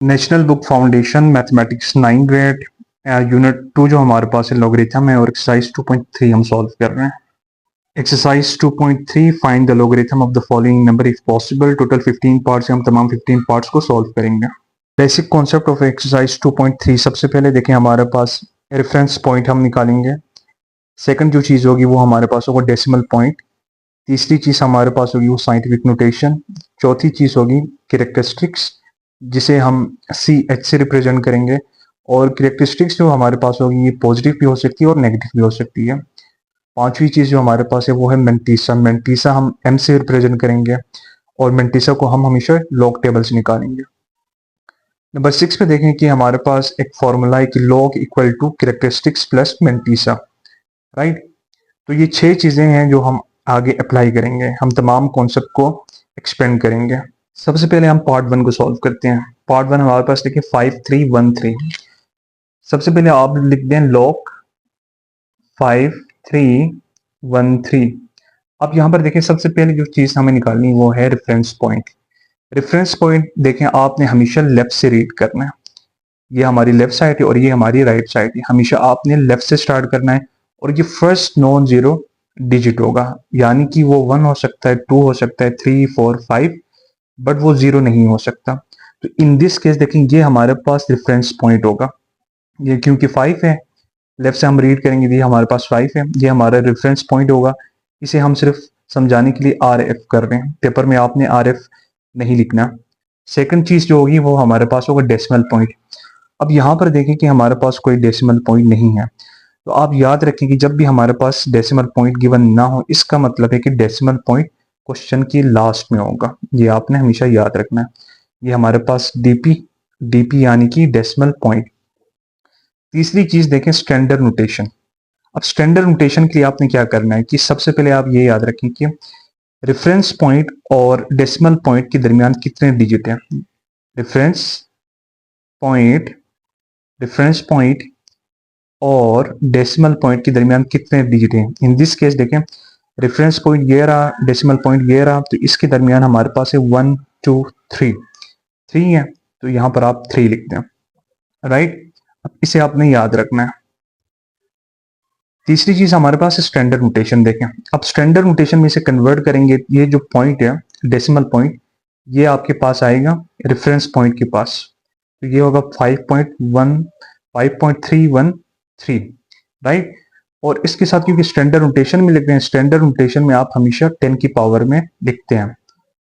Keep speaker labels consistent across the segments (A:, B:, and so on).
A: National book foundation mathematics 9 grade unit 2 जो हमारे पास है लॉगरिथम है और एक्सरसाइज 2.3 हम सॉल्व कर रहे हैं। Exercise 2.3 find the logarithm of the following number if possible. Total 15 parts हैं, हम तमाम 15 पार्ट्स को सॉल्व करेंगे। बेसिक कॉन्सेप्ट ऑफ एक्सरसाइज 2.3, सबसे पहले देखें हमारे पास रेफरेंस पॉइंट हम निकालेंगे। सेकंड जो चीज़ होगी वो हमारे पास होगा डेसिमल पॉइंट। तीसरी चीज़ हमारे पास होगी वो साइंटिफिक नोटेशन। चौथी चीज़ होगी कैरेक्टरिस्टिक्स, जिसे हम सी एच से रिप्रेजेंट करेंगे। और कैरेक्टरिस्टिक्स जो हमारे पास होगी ये पॉजिटिव भी हो सकती है और नेगेटिव भी हो सकती है। पांचवी चीज़ जो हमारे पास है वो है मेंटीसा। मेंटीसा हम एम से रिप्रेजेंट करेंगे और मेंटीसा को हम हमेशा लॉग टेबल से निकालेंगे। नंबर 6 पे देखें कि हमारे पास एक फॉर्मूला है कि log equal to characteristics plus mantissa, right. तो ये 6 चीज़ें हैं जो हम आगे अप्लाई करेंगे, हम तमाम कॉन्सेप्ट को एक्सपेंड करेंगे। सबसे पहले हम पार्ट 1 को सॉल्व करते हैं। पार्ट 1 हमारे पास देखिए 5313। सबसे पहले आप लिख दें लॉग 5313। अब यहाँ पर देखिए सबसे पहले जो चीज़ हमें निकालनी वो है रेफरेंस पॉइंट। रेफरेंस पॉइंट देखें आपने हमेशा लेफ्ट से रीड करना है। ये हमारी लेफ्ट साइड है और ये हमारी राइट साइड है। हमेशा आपने लेफ्ट से स्टार्ट करना है और ये फर्स्ट नॉन जीरो डिजिट होगा, यानी कि वो 1 हो सकता है, 2 हो सकता है, 3 4 5, बट वो 0 नहीं हो सकता। तो इन दिस केस देखें ये हमारे पास रेफरेंस पॉइंट होगा। ये क्योंकि 5 है, लेफ्ट से हम रीड करेंगे, ये हमारे पास 5 है, ये हमारा रेफरेंस पॉइंट होगा। इसे हम सिर्फ समझाने के लिए आर एफ कर रहे हैं, पेपर में आपने आर एफ नहीं लिखना। सेकंड चीज जो होगी वो हमारे पास होगा डेसिमल पॉइंट। अब यहाँ पर देखें कि हमारे पास कोई डेसिमल पॉइंट नहीं है, तो आप याद रखें कि जब भी हमारे पास डेसिमल पॉइंट गिवन ना हो, इसका मतलब है कि डेसिमल पॉइंट क्वेश्चन की लास्ट में होगा। ये आपने हमेशा याद रखना है। ये हमारे पास डीपी, डीपी यानी कि डेसिमल पॉइंट। तीसरी चीज देखें स्टैंडर्ड नोटेशन। अब स्टैंडर्ड नोटेशन के लिए आपने क्या करना है कि सबसे पहले आप ये याद रखें कि रेफरेंस पॉइंट और डेसिमल पॉइंट के दरमियान कितने डिजिट हैं। रेफरेंस पॉइंट, रेफरेंस पॉइंट और डेसिमल पॉइंट के दरमियान कितने डिजिट हैं। इन दिस केस देखें रेफरेंस पॉइंट ये रहा, डेसिमल पॉइंट ये रहा, तो इसके दरमियान हमारे पास है 1 2 3, 3 है, तो यहां पर आप 3 लिखते हैं, राइट। अब इसे आपने याद रखना है। तीसरी चीज हमारे पास है स्टैंडर्ड नोटेशन। देखें अब स्टैंडर्ड नोटेशन में इसे कन्वर्ट करेंगे, ये जो पॉइंट है डेसिमल पॉइंट, ये आपके पास आएगा रेफरेंस पॉइंट के पास, तो ये होगा 5.313, राइट। और इसके साथ क्योंकि स्टैंडर्ड नोटेशन में लिख रहे हैं, स्टैंडर्ड नोटेशन में आप हमेशा 10 की पावर में लिखते हैं।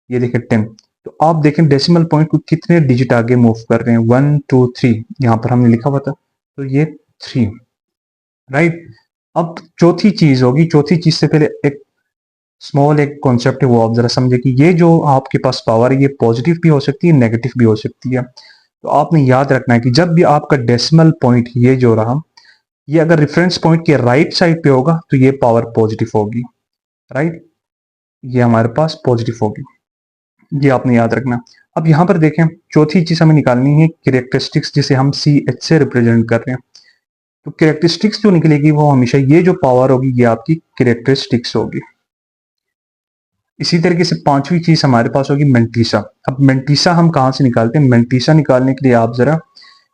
A: ये देखें 10, तो आप देखें डेसिमल पॉइंट को कितने डिजिट आगे मूव कर रहे हैं, 1 2 3, यहां पर हमने लिखा हुआ था, तो ये 3, राइट। अब चौथी चीज होगी, चौथी चीज से पहले एक स्मॉल एक कॉन्सेप्ट है वो आप जरा समझे कि ये जो आपके पास पावर है ये पॉजिटिव भी हो सकती है, नेगेटिव भी हो सकती है। तो आपने याद रखना है कि जब भी आपका डेसिमल पॉइंट ये जो रहा, ये अगर रेफरेंस पॉइंट के राइट साइड पे होगा तो ये पावर पॉजिटिव होगी, राइट। ये हमारे पास पॉजिटिव होगी, ये आपने याद रखना। अब यहां पर देखें चौथी चीज हमें निकालनी है कैरेक्टरिस्टिक्स, जिसे हम सी एच से रिप्रेजेंट कर रहे हैं। तो कैरेक्टरिस्टिक्स जो निकलेगी वो हमेशा ये जो पावर होगी ये आपकी कैरेक्टरिस्टिक्स होगी। इसी तरीके से पांचवी चीज हमारे पास होगी मेंटीसा। अब मेंटीसा हम कहां से निकालते हैं, मेंटीसा निकालने के लिए आप जरा,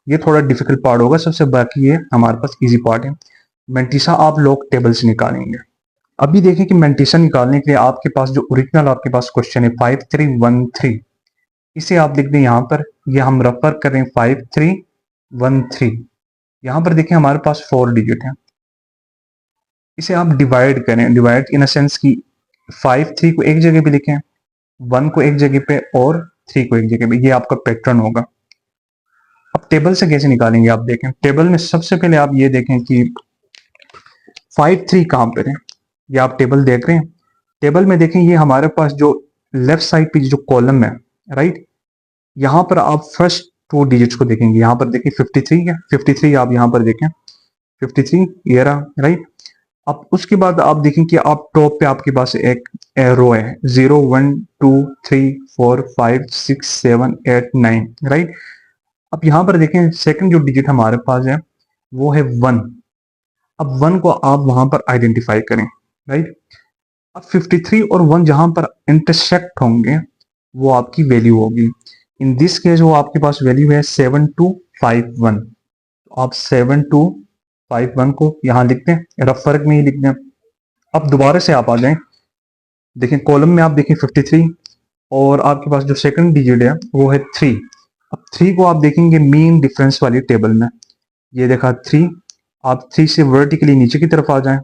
A: ये थोड़ा डिफिकल्ट पार्ट होगा सबसे, बाकी ये हमारे पास इजी पार्ट है। मेंटीसा आप लॉग टेबल से निकालेंगे। अभी देखें कि मेंटीसा निकालने के लिए आपके पास जो ओरिजिनल आपके पास क्वेश्चन है 5313, इसे आप लिख दें यहाँ पर, ये हम रेफर कर रहे हैं 5313। यहाँ पर देखें हमारे पास 4 डिजिट है, इसे आप डिवाइड करें, डिवाइड इन अ सेंस की 5 3 को एक जगह पे लिखें, 1 को एक जगह पे और 3 को एक जगह पे, ये आपका पैटर्न होगा। अब टेबल से कैसे निकालेंगे, आप देखें टेबल में सबसे पहले आप ये देखें कि 5 3 कहां पर है, ये आप टेबल देख रहे हैं। टेबल में देखें ये हमारे पास जो लेफ्ट साइड पे जो कॉलम है, राइट, यहां पर आप फर्स्ट 2 डिजिट्स को देखेंगे। यहां पर देखिए 53 है, 53 आप यहां पर देखें 53 ये रहा, राइट। अब उसके बाद आप देखें कि आप टॉप पे आपके पास एक रो है 0 1 2 3 4 5 6 7 8 9, राइट। अब यहां पर देखें सेकंड जो डिजिट हमारे पास है वो है 1। अब 1 को आप वहां पर आइडेंटिफाई करें, राइट। अब 53 और 1 जहां पर इंटरसेक्ट होंगे वो आपकी वैल्यू होगी। इन दिस केस वो आपके पास वैल्यू है 7251। आप 7251 को यहाँ लिखते हैं, रफ फर्क में ही लिखते हैं। अब दोबारा से आप आ जाएं, देखें कॉलम में आप देखें 53 और आपके पास जो सेकंड डिजिट है वो है 3। अब 3 को आप देखेंगे मीन डिफरेंस वाली टेबल में, ये देखा 3। आप 3 से वर्टिकली नीचे की तरफ आ जाएं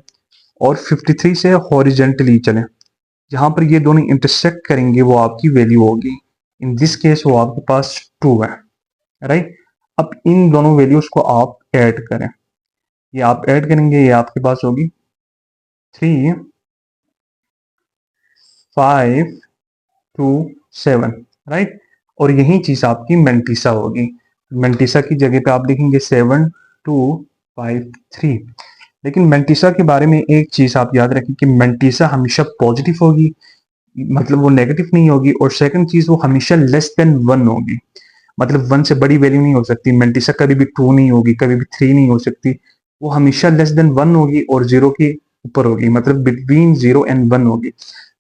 A: और 53 से हॉरिजेंटली चलें। जहां पर ये दोनों इंटरसेक्ट करेंगे वो आपकी वैल्यू होगी। इन दिस केस वो आपके पास 2 है, राइट। अब इन दोनों वैल्यूज को आप ऐड करें, ये आप ऐड करेंगे, ये आपके पास होगी 3 5 2 7, राइट। और यही चीज आपकी मेंटिसा होगी। मेंटिसा की जगह पे आप लिखेंगे 7 2 5 3। लेकिन मेंटिसा के बारे में एक चीज आप याद रखें कि मेंटिसा हमेशा पॉजिटिव होगी, मतलब वो नेगेटिव नहीं होगी। और सेकंड चीज वो हमेशा लेस देन 1 होगी, मतलब 1 से बड़ी वैल्यू नहीं हो सकती। मेंटिसा कभी भी 2 नहीं होगी, कभी भी 3 नहीं हो सकती। वो हमेशा लेस देन 1 होगी और 0 के ऊपर होगी, मतलब बिटवीन 0 एंड 1 होगी।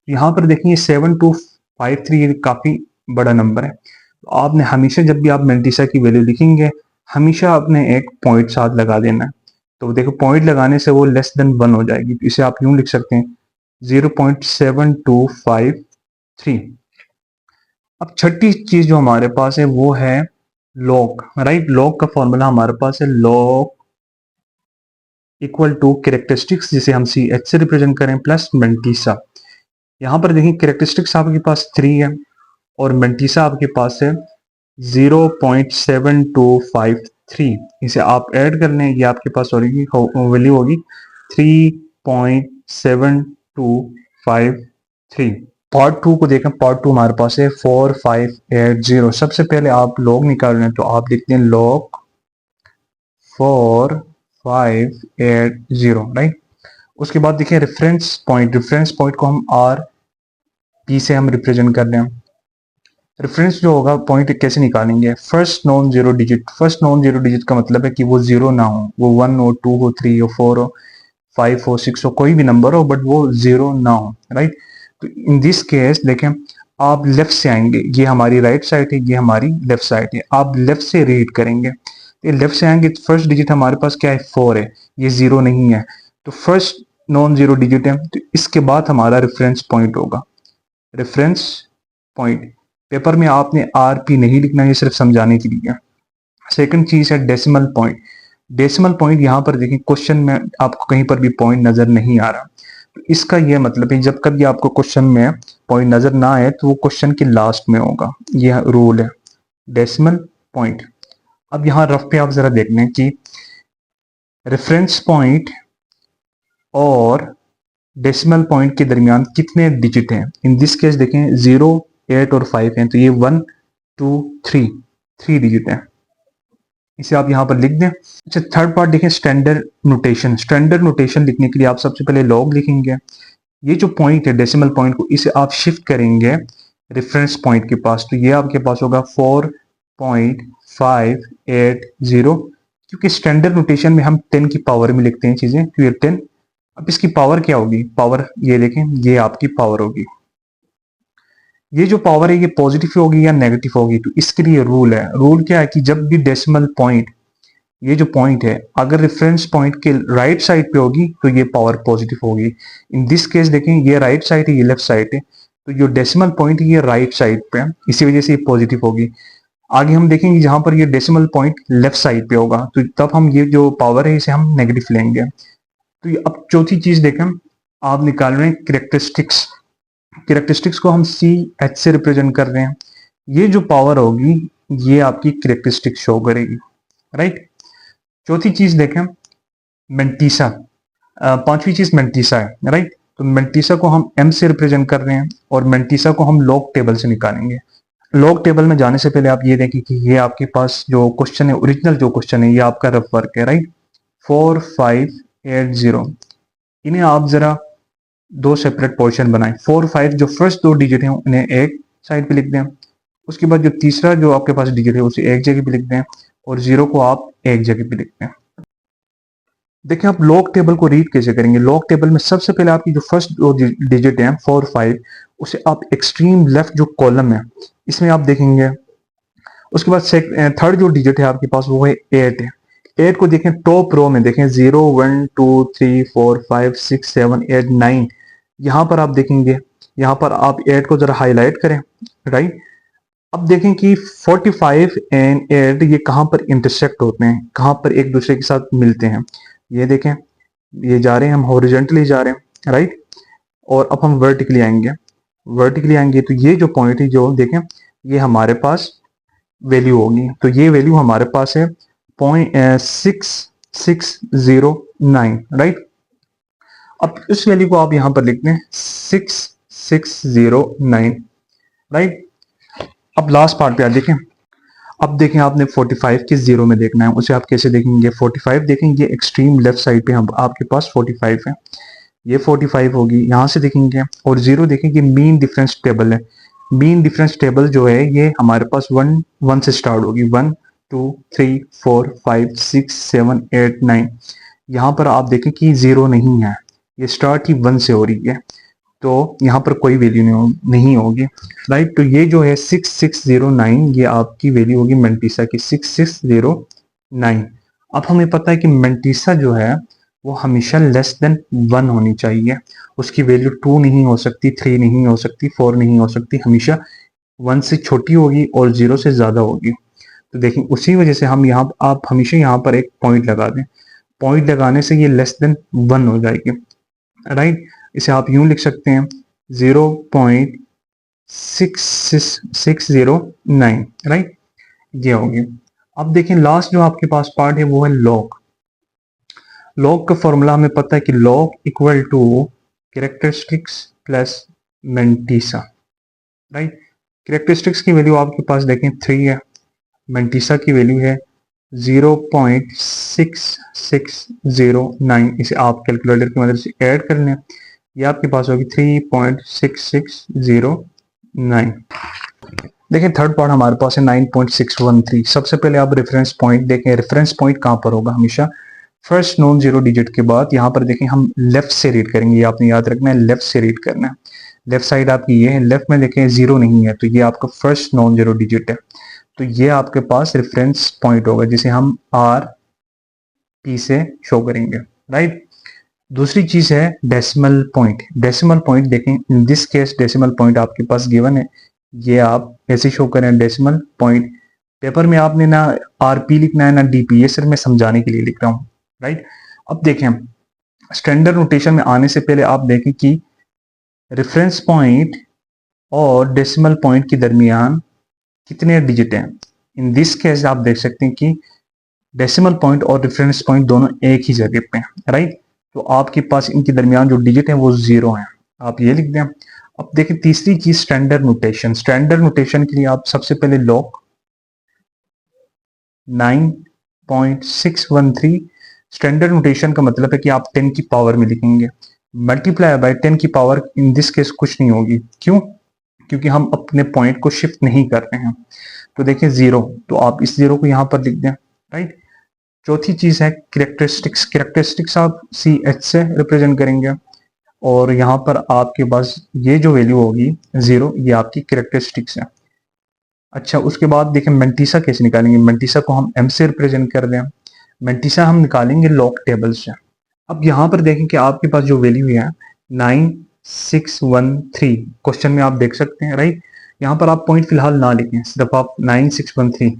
A: यहाँ पर देखिए 7253 ये काफी बड़ा नंबर है। तो आपने हमेशा जब भी आप मेंटिसा की वैल्यू लिखेंगे हमेशा आपने एक पॉइंट साथ लगा देना है। तो देखो पॉइंट लगाने से वो लेस देन 1 हो जाएगी, तो इसे आप यूं लिख सकते हैं 0.7253। अब छठी चीज जो हमारे पास है वो है लॉग, राइट। लॉग का फॉर्मूला हमारे पास है लॉग इक्वल टू कैरेक्टरिस्टिक्स, जिसे हम सी एच से रिप्रेजेंट करें, प्लस मेंटिसा। यहां पर देखिए कैरेक्टरिस्टिक्स आपके पास 3 है और मेंटिसा आपके पास है 0.7253। इसे आप ऐड कर लें, ये आपके पास वैल्यू होगी 3.7253। पार्ट 2 को देखें, पार्ट 2 हमारे पास है 4580। सबसे पहले आप लॉग निकाल रहे हैं तो आप लिखते हैं लॉग 4580, राइट। उसके बाद देखिए रेफरेंस पॉइंट, रेफरेंस पॉइंट को हम आर पी से हम रिप्रेजेंट कर रहे हैं। रेफरेंस जो होगा पॉइंट कैसे निकालेंगे, first non zero digit. First non zero digit का मतलब है कि वो जीरो ना हो, वो 1 हो, 2 हो, 3 हो, 4 हो, 5 हो, 6 हो, कोई भी नंबर हो, बट वो जीरो ना हो, राइट। तो इन दिस केस देखें, आप लेफ्ट से आएंगे, ये हमारी राइट साइड है, ये हमारी लेफ्ट साइड है। आप लेफ्ट से रीड करेंगे, ये लेफ्ट से आएंगे, फर्स्ट डिजिट हमारे पास क्या है 4 है, ये जीरो नहीं है, तो फर्स्ट नॉन जीरो डिजिट है। तो इसके बाद हमारा रेफरेंस पॉइंट होगा, रेफरेंस पॉइंट। पेपर में आपने आरपी नहीं लिखना, ये सिर्फ समझाने के लिए। सेकंड चीज है डेसिमल पॉइंट। डेसिमल पॉइंट यहाँ पर देखिए क्वेश्चन में आपको कहीं पर भी पॉइंट नजर नहीं आ रहा, तो इसका यह मतलब है जब कभी आपको क्वेश्चन में पॉइंट नजर ना आए तो वो क्वेश्चन के लास्ट में होगा, यह रूल है डेसिमल पॉइंट। अब यहाँ रफ पे आप जरा देख लें कि रेफरेंस पॉइंट और डेसिमल पॉइंट के दरमियान कितने डिजिट हैं। इन दिस केस देखें 0 8 और 5 हैं, तो ये 1 2 3 डिजिट हैं, इसे आप यहां पर लिख दें। अच्छा थर्ड पार्ट देखें स्टैंडर्ड नोटेशन। स्टैंडर्ड नोटेशन लिखने के लिए आप सबसे पहले लॉग लिखेंगे, ये जो पॉइंट है डेसिमल पॉइंट को इसे आप शिफ्ट करेंगे रेफरेंस पॉइंट के पास, तो ये आपके पास होगा 4.580। क्योंकि स्टैंडर्ड नोटेशन में हम 10 की पावर में लिखते हैं चीजें, तो ये 10। अब इसकी पावर क्या होगी, पावर ये देखें, ये आपकी पावर होगी। ये जो पावर है ये पॉजिटिव होगी या नेगेटिव होगी, तो इसके लिए रूल है। रूल क्या है कि जब भी डेसिमल पॉइंट, ये जो पॉइंट है अगर रेफरेंस पॉइंट के राइट साइड पे होगी तो ये पावर पॉजिटिव होगी। इन दिस केस देखें, ये राइट साइड है, ये लेफ्ट साइड है, तो जो डेसिमल पॉइंट है ये राइट साइड पे है, इसी वजह से ये पॉजिटिव होगी। आगे हम देखेंगे जहां पर ये डेसिमल पॉइंट लेफ्ट साइड पे होगा तो तब हम ये जो पावर है इसे हम नेगेटिव लेंगे। तो ये अब चौथी चीज देखें, आप निकाल रहे हैं कैरेक्टरिस्टिक्स। कैरेक्टरिस्टिक्स को हम सी एच से रिप्रेजेंट कर रहे हैं। ये जो पावर होगी ये आपकी कैरेक्टरिस्टिक शो करेगी, राइट। चौथी चीज देखें मेंटिसा, पांचवी चीज मेंटिसा है, राइट। तो मेंटिसा को हम एम से रिप्रेजेंट कर रहे हैं और मेंटिसा को हम लॉग टेबल से निकालेंगे। लॉग टेबल में जाने से पहले आप ये देखें कि ये आपके पास जो क्वेश्चन है, ओरिजिनल जो क्वेश्चन है, ये आपका रफ वर्क है, राइट। 4580, इन्हें आप जरा दो सेपरेट पोर्शन बनाएं। 4 5 जो फर्स्ट दो डिजिट हैं उन्हें एक साइड पे लिख दें, उसके बाद जो तीसरा जो आपके पास डिजिट है उसे एक जगह पे लिख दें और 0 को आप एक जगह पे लिख दें। देखिए आप लॉग टेबल को रीड कैसे करेंगे। लॉग टेबल में सबसे पहले आपकी जो फर्स्ट दो डिजिट हैं 4 5, उसे आप एक्सट्रीम लेफ्ट जो कॉलम है इसमें आप देखेंगे उसके बाद थर्ड जो डिजिट है आपके पास वो है 8 है। 8 को देखें टॉप रो में, देखें 0 1 2 3 4 5 6 7 8 9, यहाँ पर आप देखेंगे, यहाँ पर आप 8 को जरा हाईलाइट करें, राइट। अब देखें कि 45 एंड 8 ये कहाँ पर इंटरसेक्ट होते हैं, कहाँ पर एक दूसरे के साथ मिलते हैं। ये देखें, ये जा रहे हैं, हम हॉरिजॉन्टली जा रहे हैं, राइट। और अब हम वर्टिकली आएंगे, वर्टिकली आएंगे तो ये जो पॉइंट है, जो देखें ये हमारे पास वैल्यू होगी, तो ये वैल्यू हमारे पास है 0.6609, राइट। अब इस वैल्यू को आप यहां पर लिखते हैं 6609, राइट। अब लास्ट पार्ट पे आप देखें, अब देखें आपने 45 किस जीरो में देखना है, उसे आप कैसे देखेंगे। 45 देखेंगे एक्सट्रीम लेफ्ट साइड पे, हम आपके पास 45 है, ये 45 होगी, यहां से देखेंगे। और जीरो देखेंगे मीन डिफरेंस टेबल है, मीन डिफरेंस टेबल जो है ये हमारे पास 1 से स्टार्ट होगी, 1 2 3 4 5 6 7 8 9। यहाँ पर आप देखें कि जीरो नहीं है, ये स्टार्ट ही 1 से हो रही है, तो यहाँ पर कोई वैल्यू नहीं होगी, राइट। तो ये जो है 6609, ये आपकी वैल्यू होगी मेंटिसा की 6609। अब हमें पता है कि मेंटिसा जो है वो हमेशा लेस देन 1 होनी चाहिए, उसकी वैल्यू 2 नहीं हो सकती, 3 नहीं हो सकती, 4 नहीं हो सकती, हमेशा 1 से छोटी होगी और 0 से ज्यादा होगी। तो देखिए उसी वजह से हम यहाँ, आप हमेशा यहाँ पर एक पॉइंट लगा दें, पॉइंट लगाने से ये लेस देन 1 हो जाएगी, राइट। इसे आप यूं लिख सकते हैं 0.6609, राइट, ये होगी। अब देखें लास्ट जो आपके पास पार्ट है वो है लॉग। लॉग का फॉर्मूला हमें पता है कि log equal to characteristics plus mantissa, right. Characteristics की वैल्यू आपके पास देखें 3 है, मेंटिसा की वैल्यू है 0.6609। इसे आप कैलकुलेटर की मदद से ऐड कर लें, ये आपके पास होगी 3.6609। देखें थर्ड पार्ट हमारे पास है 9.613। सबसे पहले आप रेफरेंस पॉइंट देखें, रेफरेंस पॉइंट कहां पर होगा, हमेशा फर्स्ट नॉन जीरो डिजिट के बाद। यहाँ पर देखें हम लेफ्ट से रीड करेंगे, ये आपने याद रखना है, लेफ्ट से रीड करना है। लेफ्ट साइड आपकी ये है, लेफ्ट में देखें जीरो नहीं है, तो ये आपका फर्स्ट नॉन जीरो डिजिट है, तो ये आपके पास रेफरेंस पॉइंट होगा जिसे हम आर पी से शो करेंगे, राइट। दूसरी चीज है डेसिमल पॉइंट। डेसिमल पॉइंट देखें, in this case decimal point आपके पास गिवन है, ये आप ऐसे शो करें डेसिमल पॉइंट। पेपर में आपने ना आरपी लिखना है ना डीपी, ये सिर्फ मैं समझाने के लिए लिख रहा हूँ, राइट। अब देखें स्टैंडर्ड नोटेशन में आने से पहले आप देखें कि रेफरेंस पॉइंट और डेसिमल पॉइंट के दरमियान कितने डिजिट हैं। इन दिस केस आप देख सकते हैं कि डेसिमल पॉइंट और रेफरेंस पॉइंट दोनों एक ही जगह पे हैं, राइट। तो आपके पास इनके दरमियान जो डिजिट है वो 0 है, आप ये लिख दें। अब देखिए तीसरी चीज स्टैंडर्ड नोटेशन। स्टैंडर्ड नोटेशन के लिए आप सबसे पहले लॉग 9.613, स्टैंडर्ड नोटेशन का मतलब है कि आप 10 की पावर में लिखेंगे, मल्टीप्लाई बाय 10 की पावर इन दिस केस कुछ नहीं होगी, क्यों, क्योंकि हम अपने पॉइंट को शिफ्ट नहीं कर रहे हैं। तो देखिए 0, तो आप इस 0 को यहां पर लिख दें, राइट। चौथी चीज है कैरेक्टरिस्टिक्स। कैरेक्टरिस्टिक्स आप CH से रिप्रेजेंट करेंगे, और यहाँ पर आपके पास ये जो वैल्यू होगी 0, ये आपकी कैरेक्टरिस्टिक्स है। अच्छा उसके बाद देखें मेंटिसा कैसे निकालेंगे। मेंटिसा को हम M से रिप्रेजेंट कर दें, मेंटिसा हम निकालेंगे लॉग टेबल से। अब यहाँ पर देखें कि आपके पास जो वैल्यू है 9613, क्वेश्चन में आप देख सकते हैं, राइट। यहाँ पर आप पॉइंट फिलहाल ना लिखें, सिर्फ आप 9613,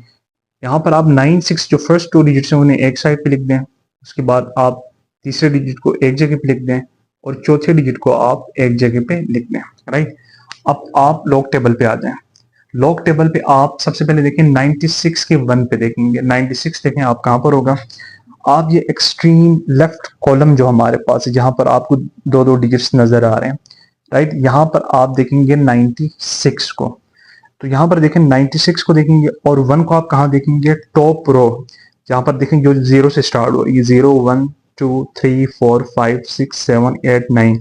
A: यहाँ पर आप 96 जो फर्स्ट 2 डिजिट्स हैं उन्हें एक साइड पे लिख दें, उसके बाद आप तीसरे डिजिट को एक जगह पे लिख दें और चौथे डिजिट को आप एक जगह पे लिख दें, राइट। अब आप लॉग टेबल पे आ जाएं। लॉग टेबल पे आप सबसे पहले देखें 96 के 1 पे देखेंगे। 96 देखें आप कहां पर होगा, आप ये एक्सट्रीम लेफ्ट कॉलम जो हमारे पास है जहां पर आपको 2-2 डिजिट्स नजर आ रहे हैं, राइट, यहां पर आप देखेंगे 96 को। तो यहाँ पर देखें 96 को देखेंगे और 1 को आप कहाँ देखेंगे, टॉप रो, जहां पर देखेंगे जो 0 से स्टार्ट हो रही है, 0 1 2 3 4 5 6 7 8 9,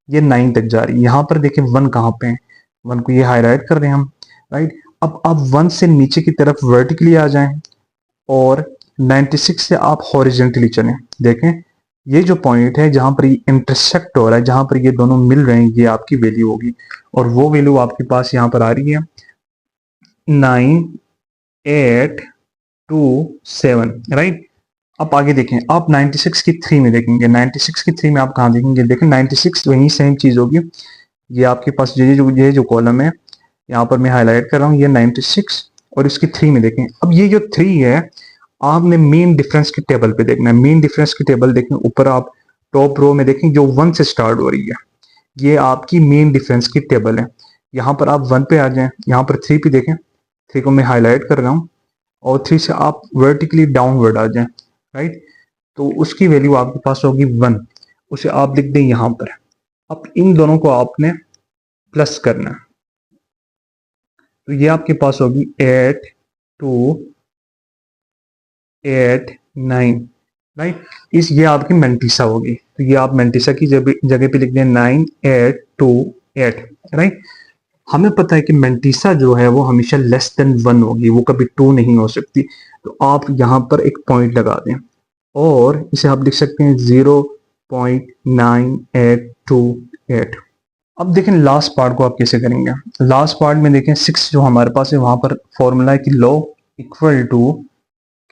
A: ये 9 तक जा रही है। यहाँ पर देखें 1 कहाँ पे है, 1 को ये हाईलाइट कर रहे हैं हम, राइट। अब आप 1 से नीचे की तरफ वर्टिकली आ जाएं और 96 से आप हॉरिजेंटली चलें। देखें ये जो पॉइंट है जहां पर ये इंटरसेक्ट हो रहा है, जहां पर ये दोनों मिल रहे हैं, ये आपकी वैल्यू होगी, और वो वैल्यू आपके पास यहाँ पर आ रही है 8 2 7, राइट। अब आगे देखें, आप 96 की 3 में देखेंगे, 96 की 3 में आप कहाँ देखेंगे, देखें 96 वही सेम चीज होगी। ये आपके पास ये जो कॉलम है यहाँ पर मैं हाईलाइट कर रहा हूँ, ये 96 और इसकी 3 में देखें। अब ये जो 3 है आपने मीन डिफरेंस की टेबल पे देखना है। मीन डिफरेंस की टेबल देखें, ऊपर आप टॉप रो में देखें जो 1 से स्टार्ट हो रही है, ये आपकी मीन डिफरेंस की टेबल है। यहाँ पर आप 1 पे आ जाएं, यहाँ पर 3 पे देखें, 3 को मैं हाईलाइट कर रहा हूँ और 3 से आप वर्टिकली डाउनवर्ड आ जाएं, राइट। तो उसकी वैल्यू आपके पास होगी 1, उसे आप लिख दें यहाँ पर। अब इन दोनों को आपने प्लस करना है, तो ये आपके पास होगी 8 2 8 9, राइट। ये आपकी मेंटिसा होगी, तो ये आप मेंटिसा की जगह पे लिख दें 9 8 2 8, राइट। हमें पता है कि मेंटिसा जो है वो हमेशा लेस देन 1 होगी, वो कभी 2 नहीं हो सकती। तो आप यहाँ पर एक पॉइंट लगा दें और इसे आप लिख सकते हैं 0.9828। अब देखें लास्ट पार्ट को आप कैसे करेंगे। लास्ट पार्ट में देखें 6 जो हमारे पास है, वहां पर फॉर्मूला है कि log equal to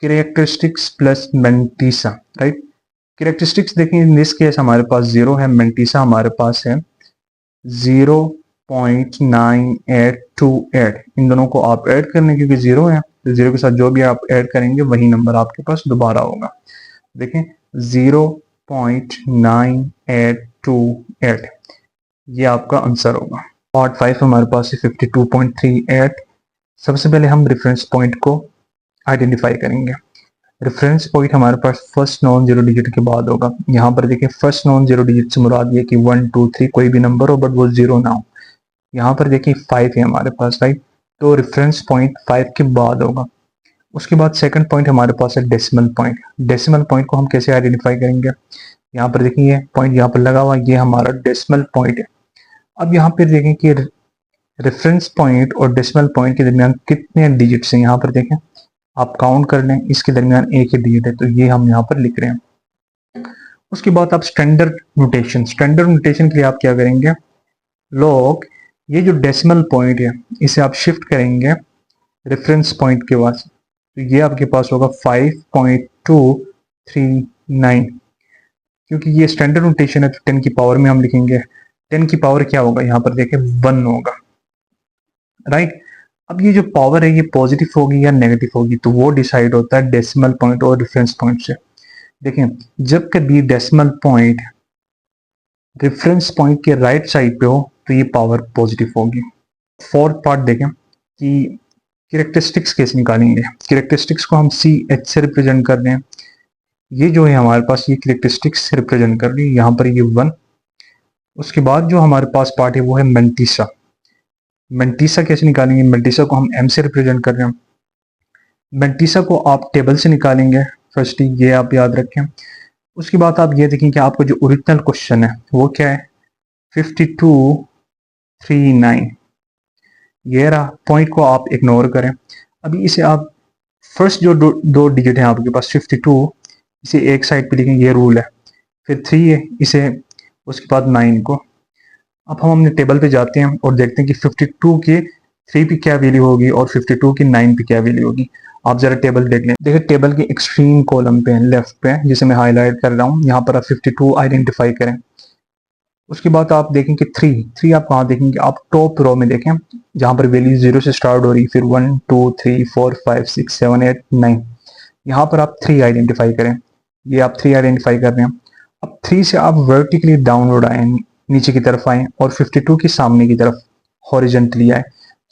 A: characteristics plus mantissa, right. Characteristics देखें इन दिस केस हमारे पास 0 है, मेंटिसा हमारे पास है 0.9828। इन दोनों को आप ऐड करने, क्योंकि 0 है तो 0 के साथ जो भी आप ऐड करेंगे वही नंबर आपके पास दोबारा होगा। देखें 0.9828, ये आपका आंसर होगा। पार्ट 5 हमारे पास है 52.38। सबसे पहले हम रेफरेंस पॉइंट को आइडेंटिफाई करेंगे। रेफरेंस पॉइंट हमारे पास फर्स्ट नॉन जीरो डिजिट के बाद होगा। यहाँ पर देखिए फर्स्ट नॉन जीरो डिजिट से मुराद ये कि 1 2 3 कोई भी नंबर हो बट वो 0 ना हो। यहाँ पर देखिए 5 है हमारे पास, राइट, तो रेफरेंस पॉइंट 5 के बाद होगा। उसके बाद सेकंड पॉइंट हमारे पास है डेसिमल पॉइंट। डेसिमल पॉइंट को हम कैसे आइडेंटिफाई करेंगे, यहाँ पर देखिए पॉइंट यहाँ पर लगा हुआ, ये हमारा डेसिमल पॉइंट है। अब यहाँ पर देखें कि रेफरेंस पॉइंट और डेसिमल पॉइंट के दरमियान कितने डिजिट्स हैं, यहाँ पर देखें आप काउंट कर लें, इसके दरमियान एक ही डिजिट है, तो ये हम यहाँ पर लिख रहे हैं। उसके बाद आप स्टैंडर्ड नोटेशन के लिए आप क्या करेंगे, लॉग ये जो डेसिमल पॉइंट है इसे आप शिफ्ट करेंगे रेफरेंस पॉइंट के पास, तो ये आपके पास होगा 5.239। क्योंकि ये स्टैंडर्ड नोटेशन है तो 10 की पावर में हम लिखेंगे। 10 की पावर क्या होगा, यहाँ पर देखें 1 होगा, राइट। अब ये जो पावर है ये पॉजिटिव होगी या नेगेटिव होगी, तो वो डिसाइड होता है डेसिमल पॉइंट और रेफरेंस पॉइंट से। देखें जब कभी डेसिमल पॉइंट रेफरेंस पॉइंट के राइट साइड पे हो तो ये पावर पॉजिटिव होगी। फोर्थ पार्ट देखें कि कैरेक्टरिस्टिक्स कैसे निकालेंगे। कैरेक्टरिस्टिक्स को हम CH से रिप्रेजेंट कर रहे हैं। ये जो है हमारे पास ये कैरेक्टरिस्टिक्स से रिप्रेजेंट कर रही है, यहाँ पर ये 1। उसके बाद जो हमारे पास पार्ट है वो है मेंटिसा। मेंटिसा कैसे निकालेंगे, मेंटिसा को हम M से रिप्रेजेंट कर रहे हैं। मेंटिसा को आप टेबल से निकालेंगे, फर्स्टली ये आप याद रखें। उसके बाद आप ये देखें कि आपका जो ओरिजिनल क्वेश्चन है वो क्या है, 5239। ये रहा, पॉइंट को आप इग्नोर करें। अभी इसे आप फर्स्ट जो दो डिजिट है आपके पास 52, इसे एक साइड पे लिखें, ये रूल है। फिर 3 है इसे, उसके बाद 9 को। अब हम अपने टेबल पे जाते हैं और देखते हैं कि 52 के 3 पे क्या वैल्यू होगी और 52 की 9 पे क्या वैल्यू होगी। आप जरा टेबल देख लें। देखिए टेबल के एक्सट्रीम कॉलम पे लेफ्ट पे, जिसे मैं हाईलाइट कर रहा हूँ, यहाँ पर आप 52 आइडेंटिफाई करें। उसके बाद आप देखें कि 3 आप कहाँ देखेंगे, आप टॉप रो में देखें जहाँ पर वैल्यू 0 से स्टार्ट हो रही, फिर 1 2 3 4 5 6 7 8 9, यहाँ पर आप 3 आइडेंटिफाई करें। ये आप 3 आइडेंटिफाई कर रहे हैं। अब 3 से आप वर्टिकली डाउनवर्ड आए, नीचे की तरफ आए और 52 के सामने की तरफ हॉरिजेंटली आए।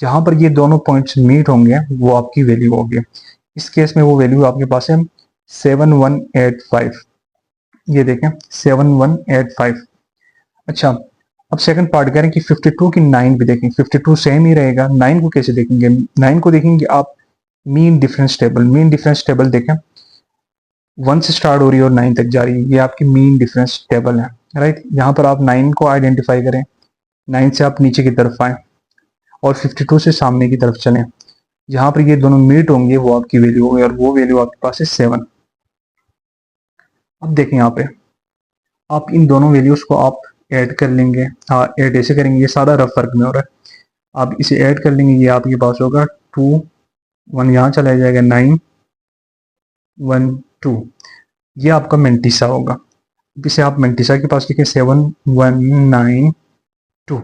A: जहां पर ये दोनों पॉइंट्स मीट होंगे वो आपकी वैल्यू होगी। इस केस में वो वैल्यू आपके पास है 7185। ये देखें 7185। अच्छा, अब सेकंड पार्ट कह रहे हैं कि 52 की 9 भी देखें, 52 सेम ही रहेगा। 9 को कैसे देखेंगे, 9 को देखेंगे आप mean difference table. Mean difference table देखें 1 से स्टार्ट हो रही है और 9 तक जा रही है, ये आपकी मीन डिफरेंस टेबल है, राइट। यहाँ पर आप 9 को आइडेंटिफाई करें, 9 से आप नीचे की तरफ आए और 52 से सामने की तरफ चलें। जहां पर ये दोनों मीट होंगे वो आपकी वैल्यू होगी और वो वैल्यू आपके पास है 7। अब देखें यहाँ पे आप इन दोनों वैल्यूज को आप ऐड कर लेंगे। हाँ, ऐड ऐसे करेंगे, ये सारा रफ वर्क में हो रहा है। आप इसे ऐड कर लेंगे, ये आपके पास होगा 1 यहाँ चला जाएगा, 9 1 2, ये आपका मेंटिसा होगा। इसे आप मेंटिसा के पास लिखें 7 1 9 2।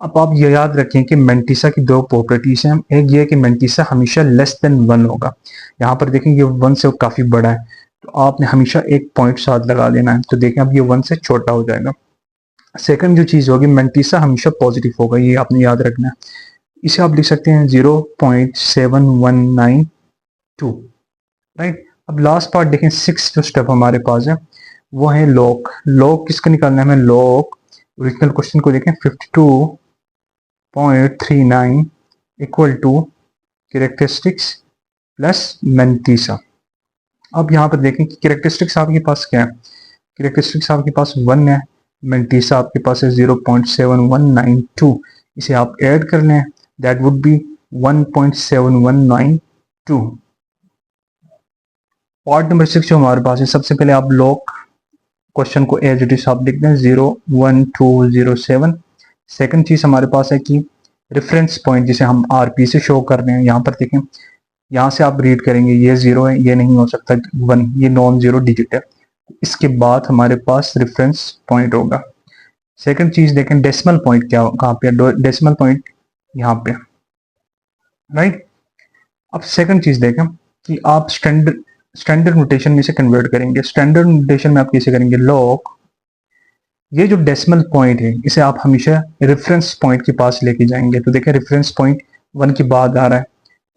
A: अब आप ये याद रखें कि मेंटिसा की दो प्रॉपर्टीज हैं, एक ये है कि मेंटिसा हमेशा लेस देन 1 होगा। यहाँ पर देखें ये 1 से काफी बड़ा है, तो आपने हमेशा एक पॉइंट साथ लगा देना है, तो देखें अब ये 1 से छोटा हो जाएगा। सेकंड जो चीज होगी, मेंटिसा हमेशा पॉजिटिव होगा, ये आपने याद रखना है। इसे आप लिख सकते हैं 0.7192, राइट। अब लास्ट पार्ट देखें, 6 जो स्टेप हमारे पास है वो है लॉग। लॉग किसका निकालना है हमें, लॉग ओरिजिनल क्वेश्चन को देखें, 52.39 equal to characteristics plus mantissa. अब यहाँ पर देखें कि कैरेक्टरिस्टिक्स आपके पास क्या है, कैरेक्टरिस्टिक्स आपके पास 1 है, मेंटिसा आपके पास है 0.7192। इसे आप ऐड कर लें, that would be 1.7192। Part number 6 जो हमारे पास है, सबसे पहले आप लॉग क्वेश्चन को एज इट इज आप लिख दें 01207। सेकंड चीज हमारे पास है कि रेफरेंस पॉइंट जिसे हम आरपी से शो कर रहे हैं, यहाँ पर देखें, यहाँ से आप रीड करेंगे ये 0 है, ये नहीं हो सकता 1, ये नॉन जीरो डिजिट है। इसके बाद हमारे पास रेफरेंस पॉइंट होगा। सेकंड चीज देखें, डेसिमल पॉइंट क्या कहाँ पे, डेसिमल पॉइंट यहाँ पे, राइट। अब सेकंड चीज देखें कि आप स्टैंडर्ड नोटेशन में से कन्वर्ट करेंगे। स्टैंडर्ड नोटेशन में आप कैसे करेंगे, लॉग ये जो डेसिमल पॉइंट है इसे आप हमेशा रेफरेंस पॉइंट के पास लेके जाएंगे। तो देखें रेफरेंस पॉइंट 1 के बाद आ रहा है,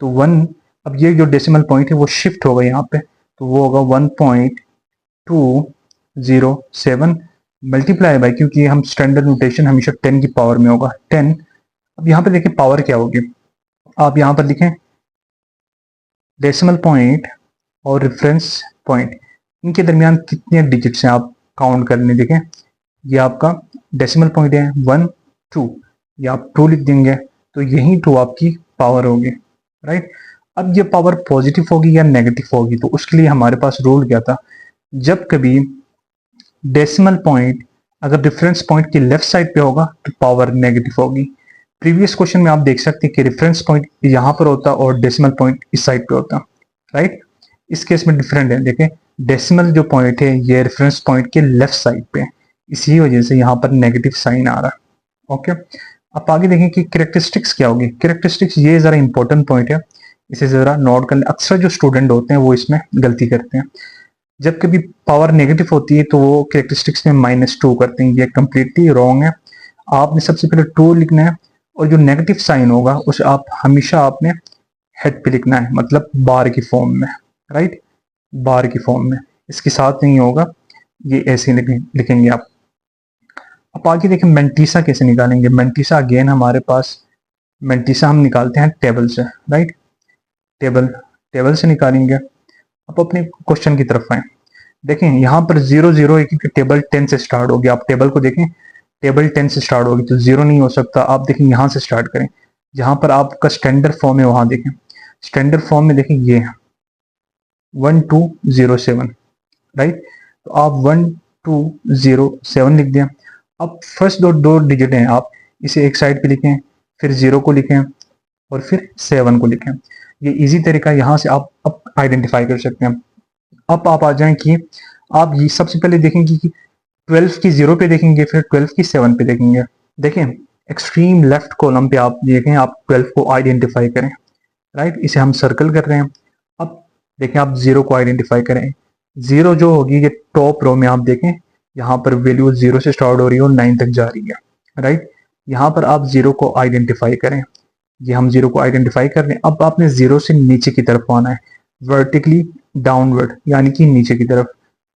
A: तो 1, अब ये जो डेसिमल पॉइंट है वो शिफ्ट होगा यहाँ पे, तो वो होगा 1.207 मल्टीप्लाई बाय, क्योंकि हम स्टैंडर्ड नोटेशन हमेशा 10 की पावर में होगा 10। अब यहाँ पे देखें पावर क्या होगी, आप यहाँ पर लिखें डेसिमल पॉइंट और रेफरेंस पॉइंट, इनके दरमियान कितने डिजिट्स हैं आप काउंट कर लें। देखें ये आपका डेसिमल पॉइंट है 1 2, ये आप 2 लिख देंगे, तो यही 2 आपकी पावर होगी, राइट। अब ये पावर पॉजिटिव होगी या नेगेटिव होगी, तो उसके लिए हमारे पास रूल क्या था, जब कभी डेसिमल पॉइंट अगर रेफरेंस पॉइंट की लेफ्ट साइड पे होगा तो पावर नेगेटिव होगी। प्रीवियस क्वेश्चन में आप देख सकते हैं कि रेफरेंस पॉइंट यहाँ पर होता और डेसिमल पॉइंट इस साइड पे होता, राइट। इस केस में डिफरेंट है, देखें डेसिमल जो पॉइंट है ये रेफरेंस पॉइंट के लेफ्ट साइड पे है, इसी वजह से यहाँ पर नेगेटिव साइन आ रहा है, ओके। अब आगे देखें कि कैरेक्टरिस्टिक्स क्या होगी। कैरेक्टरिस्टिक्स ये जरा इंपॉर्टेंट पॉइंट है, इसे जरा नोट कर लें। अक्सर जो स्टूडेंट होते हैं वो इसमें गलती करते हैं, जब कभी पावर नेगेटिव होती है तो वो कैरेक्टरिस्टिक्स में -2 करते हैं, ये कम्प्लीटली रॉन्ग है। आपने सबसे पहले 2 लिखना है, और जो नेगेटिव साइन होगा उसे आप हमेशा आपने हेड पे लिखना है, मतलब बार की फॉर्म में, राइट, बार की फॉर्म में, इसके साथ नहीं होगा, ये ऐसे लिखेंगे आप। अब आगे देखें मेंटिसा कैसे निकालेंगे। मेंटिसा अगेन हमारे पास, मेंटिसा हम निकालते हैं टेबल से, राइट, टेबल से निकालेंगे। अब अपने क्वेश्चन की तरफ आए, देखें यहाँ पर 0 0 है क्योंकि टेबल 10 से स्टार्ट होगी। आप टेबल को देखें, टेबल 10 से स्टार्ट होगी तो 0 नहीं हो सकता। आप देखें यहाँ से स्टार्ट करें, जहां पर आपका स्टैंडर्ड फॉर्म है वहां देखें, स्टैंडर्ड फॉर्म में देखें ये 1207, राइट, तो आप 1207 लिख दें। अब फर्स्ट दो डिजिट हैं, आप इसे एक साइड पे लिखें, फिर 0 को लिखें और फिर 7 को लिखें। ये इजी तरीका, यहाँ से आप आइडेंटिफाई कर सकते हैं। अब आप आ जाएं कि आप ये सबसे पहले देखेंगे कि 12 की 0 पे देखेंगे, फिर 12 की 7 पे देखेंगे। देखें एक्सट्रीम लेफ्ट कॉलम पे आप देखें, आप 12 को आइडेंटिफाई करें, राइट, इसे हम सर्कल कर रहे हैं। अब देखें आप 0 को आइडेंटिफाई करें, 0 जो होगी ये टॉप रो में आप देखें, यहाँ पर वैल्यू 0 से स्टार्ट हो रही है और 9 तक जा रही है, राइट। यहाँ पर आप 0 को आइडेंटिफाई करें, ये हम 0 को आइडेंटिफाई कर रहे हैं। अब आपने 0 से नीचे की तरफ आना है, वर्टिकली डाउनवर्ड यानी कि नीचे की तरफ,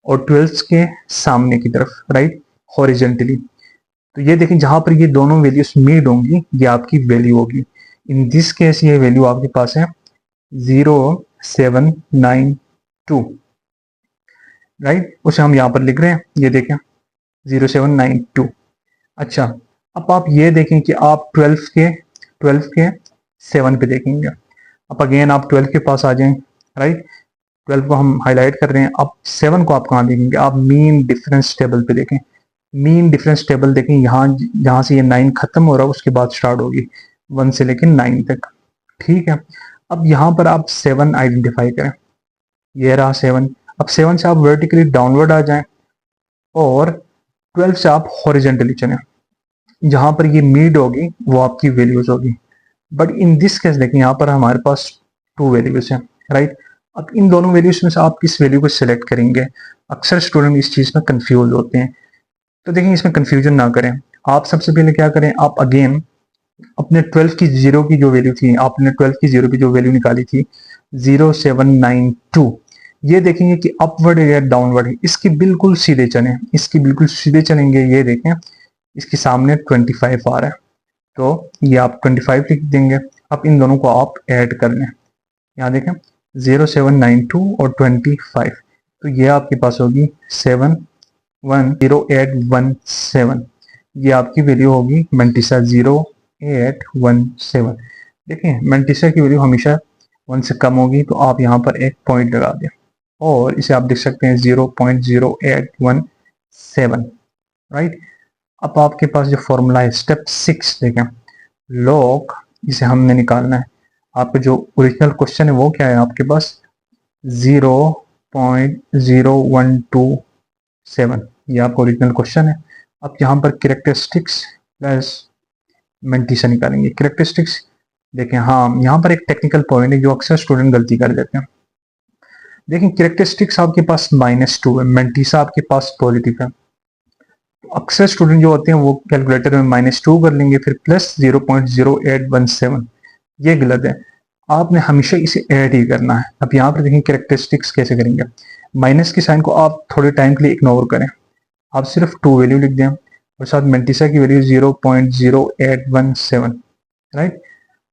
A: और 12 के सामने की तरफ, राइट, हॉरिजेंटली। तो ये देखें जहां पर ये दोनों वैल्यूज मीट होंगी ये आपकी वैल्यू होगी। इन दिस केस ये वैल्यू आपके पास है 0792, राइट, उसे हम यहाँ पर लिख रहे हैं, ये देखें 0792। अच्छा, अब आप ये देखें कि आप 12 के 7 पे देखेंगे। अब अगेन आप 12 के पास आ जाएं, राइट, 12 को हम हाईलाइट कर रहे हैं। अब 7 को आप कहाँ देखेंगे, आप मीन डिफरेंस टेबल पे देखें। मीन डिफरेंस टेबल देखें, यहाँ जहाँ से ये 9 खत्म हो रहा है उसके बाद स्टार्ट होगी 1 से लेकर 9 तक, ठीक है। अब यहाँ पर आप 7 आइडेंटिफाई करें, ये रहा 7। अब 7 से आप वर्टिकली डाउनवर्ड आ जाएं और 12 से आप हॉरिजेंटली चलें, जहां पर ये मीड होगी वो आपकी वैल्यूज होगी। बट इन दिस केस देखें, यहाँ पर हमारे पास 2 वैल्यूज हैं, राइट। अब इन दोनों वैल्यूज में से आप किस वैल्यू को सिलेक्ट करेंगे? अक्सर स्टूडेंट इस चीज में कंफ्यूज होते हैं, तो देखिए इसमें कंफ्यूजन ना करें। आप सबसे पहले क्या करें, आप अगेन अपने 12 की जीरो की जो वैल्यू थी, आपने 12 की जीरो की जो वैल्यू निकाली थी 0792, ये देखेंगे कि अपवर्ड या डाउनवर्ड है, इसके बिल्कुल सीधे चलें, इसकी बिल्कुल सीधे चलेंगे। ये देखें इसके सामने 25 आ रहा है, तो ये आप 25 लिख देंगे। अब इन दोनों को आप ऐड कर लें, यहाँ देखें 0792 और 25, तो ये आपके पास होगी 710817, ये आपकी वैल्यू होगी मेंटिसा 0817। देखिए मेंटिसा की वैल्यू हमेशा 1 से कम होगी, तो आप यहाँ पर एक पॉइंट लगा दें और इसे आप देख सकते हैं 0.0817, राइट। अब आपके पास जो फॉर्मूला है स्टेप 6 देखें, लॉग, इसे हमने निकालना है। आपका जो ओरिजिनल क्वेश्चन है वो क्या है आपके पास 0.0127, ये आपका ओरिजिनल क्वेश्चन है। अब यहाँ पर कैरेक्टरिस्टिक्स प्लस मेंटिसा निकालेंगे। कैरेक्टरिस्टिक्स देखें, हाँ यहाँ पर एक टेक्निकल पॉइंट है जो अक्सर स्टूडेंट गलती कर देते हैं। देखिए कैरेक्टरिस्टिक्स आपके पास -2 है, मेंटिसा आपके पास पॉजिटिव है। अक्सर स्टूडेंट जो होते हैं वो कैलकुलेटर में -2 कर लेंगे, फिर प्लस 0.0817, ये गलत है। आपने हमेशा इसे ऐड ही करना है। अब यहाँ पर देखिए कैरेक्टरिस्टिक्स कैसे करेंगे, माइनस के साइन को आप थोड़े टाइम के लिए इग्नोर करें, आप सिर्फ 2 वैल्यू लिख दें और साथ मेंटिसा की वैल्यू 0.0817, राइट।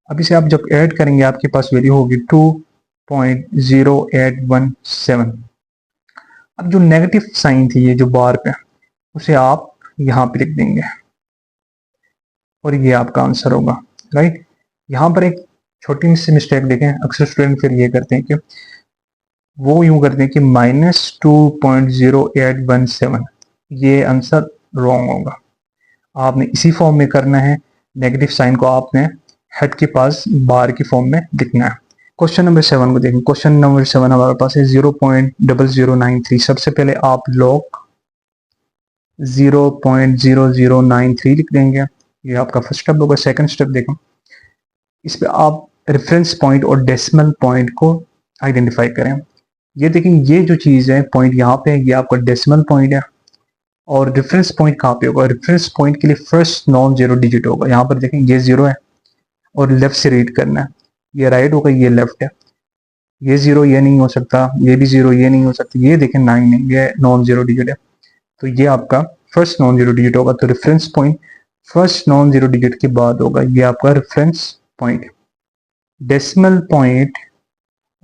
A: अब इसे आप जब ऐड करेंगे आपके पास वैल्यू होगी 2.0817। अब जो नेगेटिव साइन थी ये जो बार पे, उसे आप यहाँ पे लिख देंगे और ये आपका आंसर होगा, राइट। यहाँ पर एक छोटी सी मिस्टेक देखें, अक्सर स्टूडेंट फिर ये करते हैं कि वो यूं करते हैं कि -2.0817, ये आंसर रॉन्ग होगा। आपने इसी फॉर्म में करना है, नेगेटिव साइन को आपने हेड के पास बार की फॉर्म में लिखना है। क्वेश्चन नंबर 7 को देखें। क्वेश्चन नंबर 7 हमारे पास है 0.0093। सबसे पहले आप लॉग 0.0093 लिख देंगे, ये आपका फर्स्ट स्टेप होगा। सेकंड स्टेप देखें, इस पे आप रेफरेंस पॉइंट और डेसिमल पॉइंट को आइडेंटिफाई करें। ये देखें, ये जो चीज़ है पॉइंट यहाँ पे है, ये आपका डेसिमल पॉइंट है। और रेफरेंस पॉइंट कहाँ पे होगा? रेफरेंस पॉइंट के लिए फर्स्ट नॉन जीरो डिजिट होगा। यहाँ पर देखें ये 0 है और लेफ्ट से रीड करना है, ये राइट होगा, ये लेफ्ट है। ये 0 ये नहीं हो सकता, ये भी 0 ये नहीं हो सकता, ये देखें 9 है, ये नॉन जीरो डिजिट है, तो ये आपका फर्स्ट नॉन जीरो डिजिट होगा। तो reference point first non zero digit के बाद होगा, ये आपका रेफरेंस पॉइंट। डेसिमल पॉइंट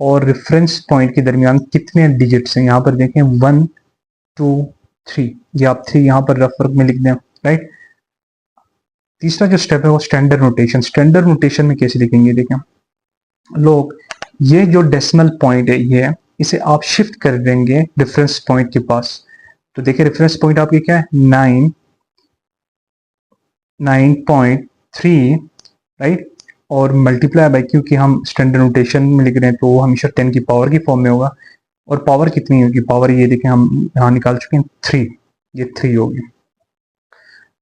A: और रेफरेंस पॉइंट के दरमियान कितने डिजिट्स हैं? यहाँ पर देखें 1 2 3, ये आप 3 यहाँ पर रफ वर्क में लिख दें, राइट। तीसरा जो स्टेप है वो स्टैंडर्ड नोटेशन। स्टैंडर्ड नोटेशन में कैसे लिखेंगे देखें, लोग ये जो डेसिमल पॉइंट है ये, इसे आप शिफ्ट कर देंगे रेफरेंस पॉइंट के पास। तो देखिए रेफरेंस पॉइंट आपकी क्या है 9.3, राइट। और मल्टीप्लाई बाय, क्योंकि हम स्टैंडर्ड नोटेशन में लिख रहे हैं तो वो हमेशा 10 की पावर की फॉर्म में होगा। और पावर कितनी होगी? पावर ये देखें हम यहाँ निकाल चुके हैं 3, ये 3 होगी।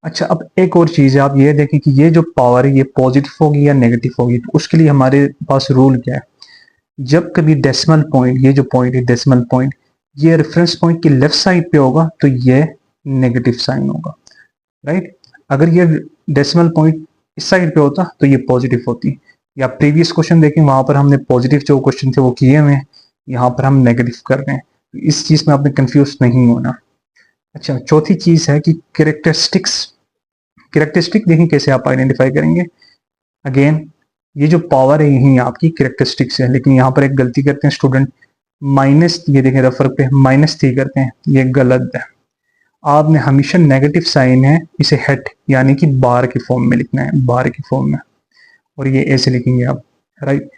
A: अच्छा, अब एक और चीज़ है, आप ये देखें कि ये जो पावर है ये पॉजिटिव होगी या नेगेटिव होगी। तो उसके लिए हमारे पास रूल क्या है, जब कभी डेसिमल पॉइंट, ये जो पॉइंट है डेसिमल पॉइंट, ये रेफरेंस पॉइंट की लेफ्ट साइड पे होगा तो ये नेगेटिव साइन होगा, राइट। अगर ये डेसिमल पॉइंट इस साइड पे होता तो ये पॉजिटिव होती। या प्रीवियस क्वेश्चन देखें, वहां पर हमने पॉजिटिव जो क्वेश्चन थे वो किए हुए हैं, यहाँ पर हम नेगेटिव कर रहे हैं। तो इस चीज में आपने कंफ्यूज नहीं होना। अच्छा, चौथी चीज है कि कैरेक्टरिस्टिक्स। कैरेक्टरिस्टिक देखें कैसे आप आइडेंटिफाई करेंगे। अगेन ये जो पावर है यही आपकी कैरेक्टरिस्टिक्स है, लेकिन यहाँ पर एक गलती करते हैं स्टूडेंट, माइनस, ये देखें रेफर पे -3 करते हैं, ये गलत है। आपने हमेशा नेगेटिव साइन है इसे हेट यानी कि बार की फॉर्म में लिखना है, बार की फॉर्म में, और ये ऐसे लिखेंगे आप, राइट।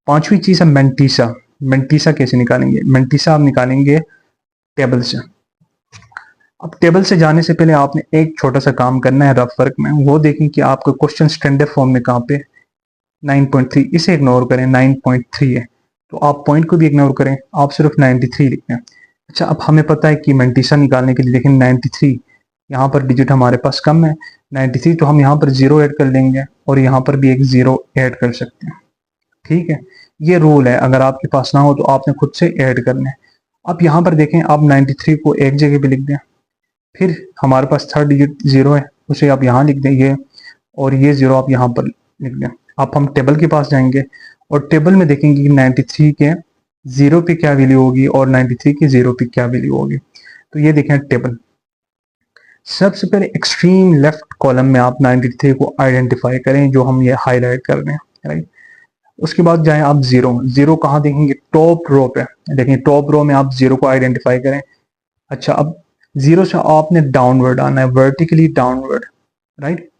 A: पांचवी चीज है मेंटिसा। मेंटिसा कैसे निकालेंगे? मेंटिसा आप निकालेंगे टेबल से। अब टेबल से जाने से पहले आपने एक छोटा सा काम करना है रफ वर्क में, वो देखें कि आपका क्वेश्चन स्टैंडर्ड फॉर्म में कहाँ पे 9.3, इसे इग्नोर करें, 9.3 है तो आप पॉइंट को भी इग्नोर करें, आप सिर्फ 93 लिखते हैं। अच्छा, अब हमें पता है कि मैंटीसा निकालने के लिए देखें 93, यहाँ पर डिजिट हमारे पास कम है 93, तो हम यहाँ पर 0 ऐड कर लेंगे और यहाँ पर भी एक 0 ऐड कर सकते हैं। ठीक है, ये रूल है, अगर आपके पास ना हो तो आपने खुद से ऐड करना है। अब यहाँ पर देखें, आप 93 को एक जगह पे लिख दें, फिर हमारे पास थर्ड डिजिट 0 है, उसे आप यहाँ लिख दें ये, और ये 0 आप यहाँ पर लिख दें। अब हम टेबल के पास जाएंगे और टेबल में देखेंगे कि 93 के 0 पे क्या वैल्यू होगी और 93 के 0 पे क्या वैल्यू होगी। तो ये देखें टेबल, सबसे पहले एक्सट्रीम लेफ्ट कॉलम में आप 93 को आइडेंटिफाई करें, जो हम ये हाईलाइट कर रहे हैं, राइट। उसके बाद जाएं आप 0, 0 कहाँ देखेंगे, टॉप रो पे। देखें टॉप रो में आप 0 को आइडेंटिफाई करें। अच्छा, अब 0 से आपने डाउनवर्ड आना है, vertically downward, right.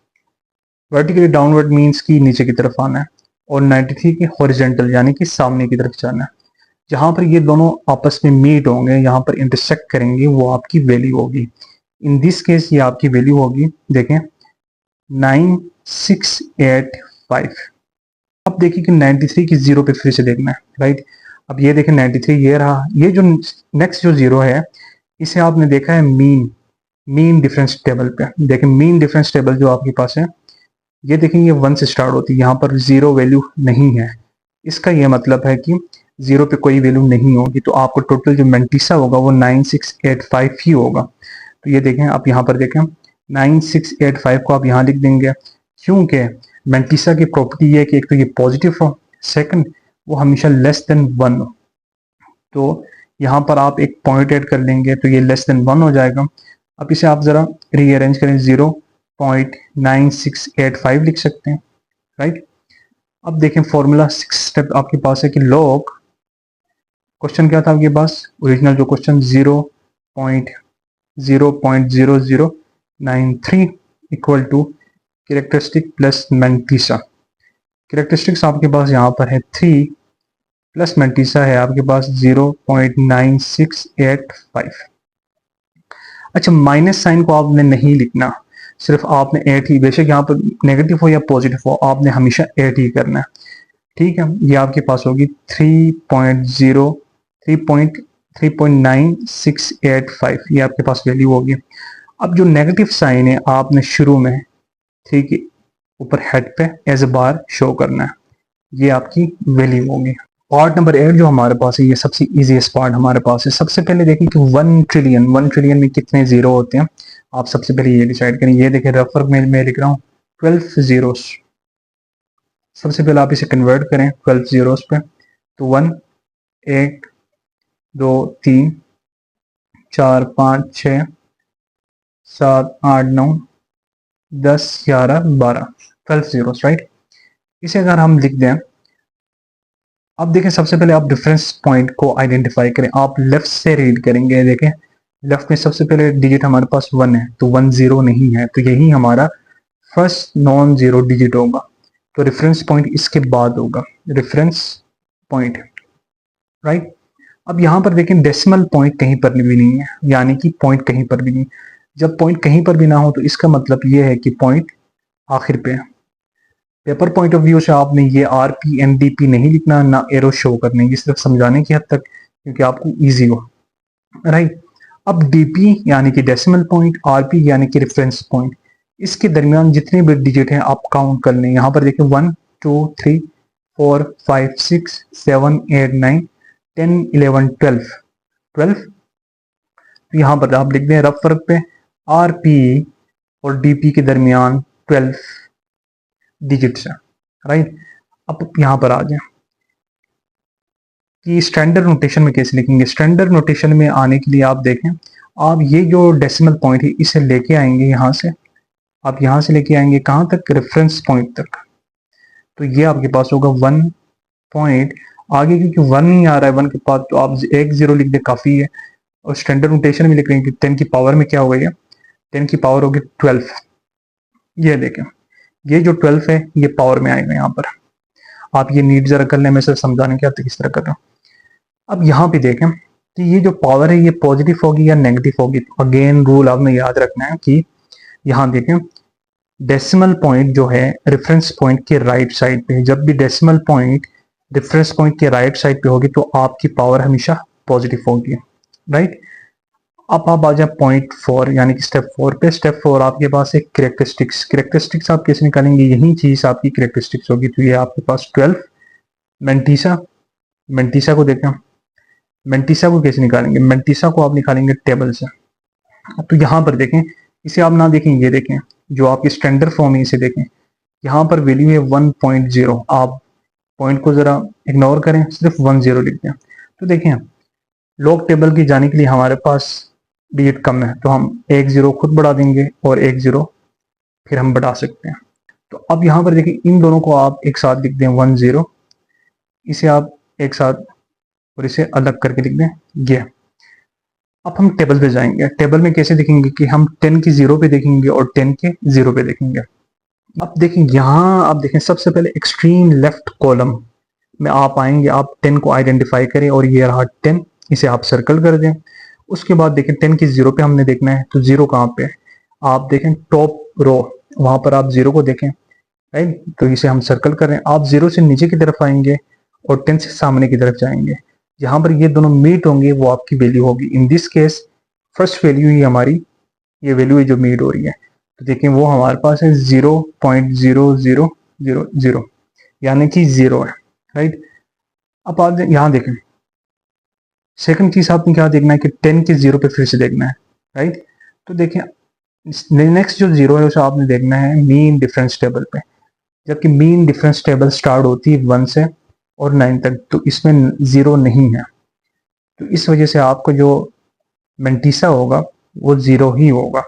A: Vertically downward means कि नीचे की तरफ आना है, और 93 के हॉरिजेंटल यानी कि सामने की तरफ जाना है। जहां पर ये दोनों आपस में मीट होंगे, यहाँ पर इंटरसेक्ट करेंगे, वो आपकी वैल्यू होगी। इन दिस केस ये आपकी वैल्यू होगी, देखें 9685। अब देखिए कि 93 की 0 पे फिर से देखना है, राइट। अब ये देखें 93 ये रहा, ये जो नेक्स्ट जो 0 है इसे आपने देखा है मीन डिफरेंस टेबल पे। देखें मीन डिफरेंस टेबल जो आपके पास है, ये देखेंगे 1 से स्टार्ट होती है, यहाँ पर 0 वैल्यू नहीं है। इसका ये मतलब है कि 0 पे कोई वैल्यू नहीं होगी, तो आपको टोटल जो मेंटीसा होगा वो 9685 ही होगा। तो ये देखें, आप यहाँ पर देखें 9685 को आप यहाँ लिख देंगे, क्योंकि मेंटीसा की प्रॉपर्टी ये है कि एक तो ये पॉजिटिव हो, सेकंड वो हमेशा लेस देन 1 हो। तो यहाँ पर आप एक पॉइंट ऐड कर लेंगे तो ये लेस देन 1 हो जाएगा। अब इसे आप ज़रा रीअरेंज करें, 0.9685 लिख सकते हैं, राइट। अब देखें फॉर्मूला 6 स्टेप आपके पास है कि लॉग, क्वेश्चन क्या था आपके पास, ओरिजिनल जो question 0.0093 equal to characteristic plus mantissa. Characteristics आपके पास यहाँ पर है 3 प्लस मेंटीसा है आपके पास 0.9685। अच्छा, माइनस साइन को आपने नहीं लिखना, सिर्फ आपने 8 ही, बेशक यहाँ पर नेगेटिव हो या पॉजिटिव हो, आपने हमेशा 8 ही करना है। ठीक है, ये आपके पास होगी 3.9685, ये आपके पास वैल्यू होगी। अब जो नेगेटिव साइन है आपने शुरू में 3 के ऊपर हेड पे एज ए बार शो करना है, ये आपकी वैल्यू होगी। पार्ट नंबर 8 जो हमारे पास है, ये सबसे इजीएस्ट पार्ट हमारे पास है। सबसे पहले देखें कि 1 ट्रिलियन में कितने जीरो होते हैं, आप सबसे पहले ये डिसाइड करें। ये देखें रफ वर्क में मैं लिख रहा हूँ 12 जीरोस। सबसे पहले आप इसे कन्वर्ट करें 12 जीरोस पे, तो 1 1 2 3 4 5 6 7 8 9 10 11 12, 12 जीरोस, राइट। इसे अगर हम लिख दें, अब देखें सबसे पहले आप डिफरेंस पॉइंट को आइडेंटिफाई करें। आप लेफ्ट से रीड करेंगे, देखें लेफ्ट में सबसे पहले डिजिट हमारे पास 1 है, तो 1 0 नहीं है, तो यही हमारा फर्स्ट नॉन जीरो डिजिट होगा। तो रेफरेंस पॉइंट इसके बाद होगा, रेफरेंस पॉइंट, राइट। अब यहाँ पर देखें डेसिमल पॉइंट कहीं पर भी नहीं है, यानी कि पॉइंट कहीं पर भी नहीं। जब पॉइंट कहीं पर भी ना हो तो इसका मतलब ये है कि पॉइंट आखिर पे है। पेपर पॉइंट ऑफ व्यू से आपने ये आरपी एनडीपी नहीं लिखना, ना एरो शो करने, ये सिर्फ समझाने की हद तक, क्योंकि आपको इजी हो, राइट। अब डीपी यानी कि डेसिमल पॉइंट, आरपी यानी कि रेफरेंस पॉइंट, इसके दरमियान जितने भी डिजिट हैं आप काउंट कर लें। यहाँ पर देखें 1 2 3 4 5 6 7 8 9 10 11 12। तो यहाँ पर आप लिख दें रफ वर्क पे आरपी और डीपी के दरमियान 12 डिजिट्स है, राइट। अब यहाँ पर आ जाए कि स्टैंडर्ड नोटेशन में कैसे लिखेंगे। स्टैंडर्ड नोटेशन में आने के लिए आप देखें, आप ये जो डेसिमल पॉइंट है इसे लेके आएंगे यहाँ से, आप यहाँ से लेके आएंगे कहाँ तक, रेफरेंस पॉइंट तक। तो ये आपके पास होगा 1 पॉइंट, आगे क्योंकि 1 नहीं आ रहा है 1 के बाद, तो आप 1 0 लिख दे काफ़ी है। और स्टैंडर्ड नोटेशन में लिख रहे हैं कि 10 की पावर में क्या होगा, ये 10 की पावर होगी 12। ये देखें, ये जो 12 है ये पावर में आएगा यहाँ पर। आप ये नीट जरा कर लें, मैं सिर्फ समझाने के हद किस तरह कर रहा हूँ। अब यहाँ पे देखें कि ये जो पावर है ये पॉजिटिव होगी या नेगेटिव होगी। तो अगेन रूल आपने याद रखना है कि यहाँ देखें डेसिमल पॉइंट जो है रेफरेंस पॉइंट के राइट साइड पे है। जब भी डेसिमल पॉइंट रेफरेंस पॉइंट के राइट साइड पे होगी तो आपकी पावर हमेशा पॉजिटिव होगी, राइट। अब आप आ जाए पॉइंट 4 यानी कि स्टेप 4 पे। स्टेप 4 आपके पास एक कैरेक्टरिस्टिक्स आप कैसे निकालेंगे, यही चीज आपकी कैरेक्टरिस्टिक्स होगी। तो ये आपके पास 12 मेंटीसा। मेंटीसा को देखें, मेंटीसा को कैसे निकालेंगे, मेंटीसा को आप निकालेंगे टेबल से। तो यहाँ पर देखें, इसे आप ना देखें, ये देखें जो आपकी स्टैंडर्ड फॉर्म है, इसे देखें। यहाँ पर वैल्यू है 1.0। आप पॉइंट को जरा इग्नोर करें, सिर्फ 10 लिख दें। तो देखें लॉग टेबल की जाने के लिए हमारे पास डिजिट कम है, तो हम एक जीरो खुद बढ़ा देंगे और एक जीरो फिर हम बढ़ा सकते हैं। तो अब यहाँ पर देखिए इन दोनों को आप एक साथ लिख दें 10, इसे आप एक साथ और इसे अलग करके लिख दें ये। अब हम टेबल पे जाएंगे। टेबल में कैसे देखेंगे कि हम 10 की 0 पे देखेंगे और 10 के 0 पे देखेंगे। अब देखें यहाँ, आप देखें सबसे पहले एक्सट्रीम लेफ्ट कॉलम में आप आएंगे, आप 10 को आइडेंटिफाई करें और ये रहा 10, इसे आप सर्कल कर दें। उसके बाद देखें 10 की 0 पे हमने देखना है, तो 0 कहाँ पे है, आप देखें टॉप रो, वहां पर आप 0 को देखें, राइट। तो इसे हम सर्कल कर रहे हैं। आप 0 से नीचे की तरफ आएंगे और 10 से सामने की तरफ जाएंगे। जहां पर ये दोनों मीट होंगे वो आपकी वैल्यू होगी। In this case first value ही हमारी ये वैल्यू है जो मीट हो रही है। तो देखें वो हमारे पास है 0.0000, यानी कि 0 है, राइट। अब आप यहाँ देखें, सेकंड चीज आपने क्या देखना है कि 10 के 0 पे फिर से देखना है, राइट। तो देखें नेक्स्ट जो 0 है उसे आपने देखना है मीन डिफरेंस टेबल पे, जबकि मीन डिफरेंस टेबल स्टार्ट होती है 1 से और 9 तक, तो इसमें 0 नहीं है। तो इस वजह से आपको जो मेंटीसा होगा वो 0 ही होगा।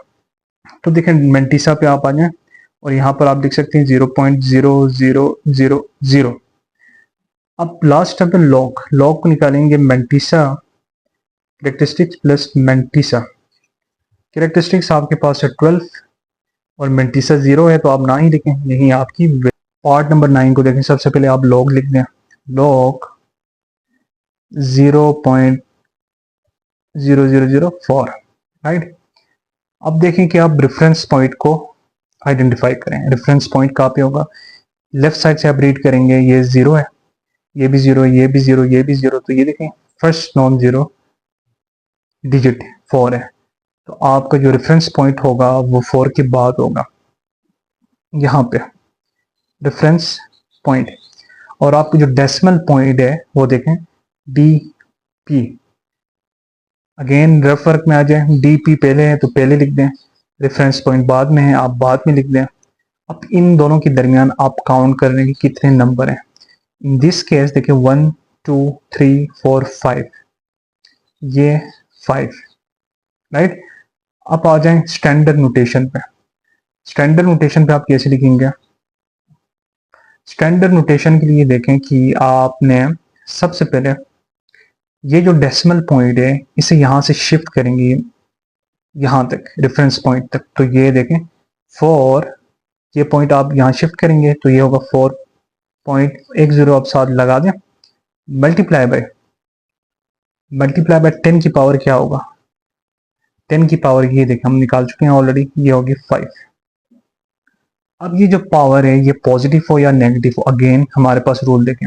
A: तो देखें मेंटीसा पे आप आ जाएं और यहाँ पर आप देख सकते हैं 0.0000। अब लास्ट स्टेप है लॉग। लॉग को निकालेंगे mantissa characteristics plus mantissa. Characteristics आपके पास है 12 और मेंटीसा 0 है, तो आप ना ही लिखें, यही आपकी। पार्ट नंबर 9 को देखें, सबसे पहले आप लॉग लिख दें, लॉग 0.0004, राइट। अब देखें कि आप रेफरेंस पॉइंट को आइडेंटिफाई करें। रेफरेंस पॉइंट कहाँ पे होगा, लेफ्ट साइड से आप रीड करेंगे, ये 0 है, ये भी 0 है, ये भी 0, ये भी 0। तो ये देखें फर्स्ट नॉन 0 डिजिट 4 है, तो आपका जो रेफरेंस पॉइंट होगा वो 4 के बाद होगा, यहाँ पे रेफरेंस पॉइंट। और आपको जो डेसिमल पॉइंट है वो देखें DP। अगेन रफ वर्क में आ जाए, DP पहले है तो पहले लिख दें, रेफरेंस पॉइंट बाद में है आप बाद में लिख दें। अब इन दोनों के दरमियान आप काउंट कर रहे हैं कि कितने नंबर हैं। इन दिस केस देखिए 1 2 3 4 5, ये 5, राइट। अब आ जाए स्टैंडर्ड नोटेशन पे। स्टैंडर्ड नोटेशन पे आप कैसे लिखेंगे, स्टैंडर्ड नोटेशन के लिए देखें कि आपने सबसे पहले ये जो डेसिमल पॉइंट है इसे यहां से शिफ्ट करेंगे यहां तक, रेफरेंस पॉइंट तक। तो ये देखें 4, ये पॉइंट आप यहां शिफ्ट करेंगे तो ये होगा 4.10, आप साथ लगा दें, मल्टीप्लाई बाय 10 की पावर क्या होगा, 10 की पावर ये देखें हम निकाल चुके हैं ऑलरेडी, ये होगी 5। अब ये जो पावर है ये पॉजिटिव हो या नेगेटिव हो, अगेन हमारे पास रूल देखें।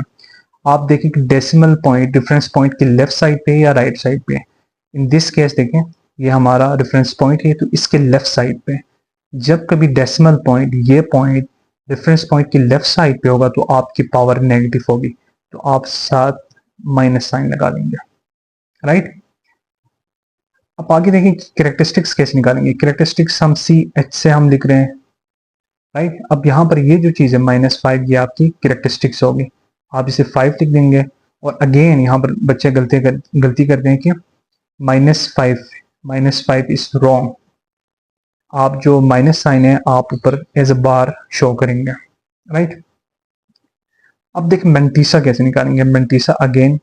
A: आप देखें कि डेसिमल पॉइंट रेफरेंस पॉइंट के लेफ्ट साइड पे या राइट साइड पे। इन दिस केस देखें ये हमारा रेफरेंस पॉइंट है तो इसके लेफ्ट साइड पे। जब कभी डेसिमल पॉइंट ये पॉइंट रेफरेंस पॉइंट की लेफ्ट साइड पे होगा तो आपकी पावर नेगेटिव होगी, तो आप साथ माइनस साइन लगा देंगे, राइट। अब आगे देखें कैरेक्टरिस्टिक्स कैसे निकालेंगे। कैरेक्टरिस्टिक्स हम CH से हम लिख रहे हैं, राइट। अब यहाँ पर ये जो चीज़ है -5, ये आपकी कैरेक्टरिस्टिक्स होगी, आप इसे 5 लिख देंगे। और अगेन यहाँ पर बच्चे गलती करते हैं कि -5 इज रॉन्ग। आप जो माइनस साइन है आप ऊपर एज अ बार शो करेंगे, राइट। अब देखें मेंटीसा कैसे निकालेंगे। मेंटीसा अगेन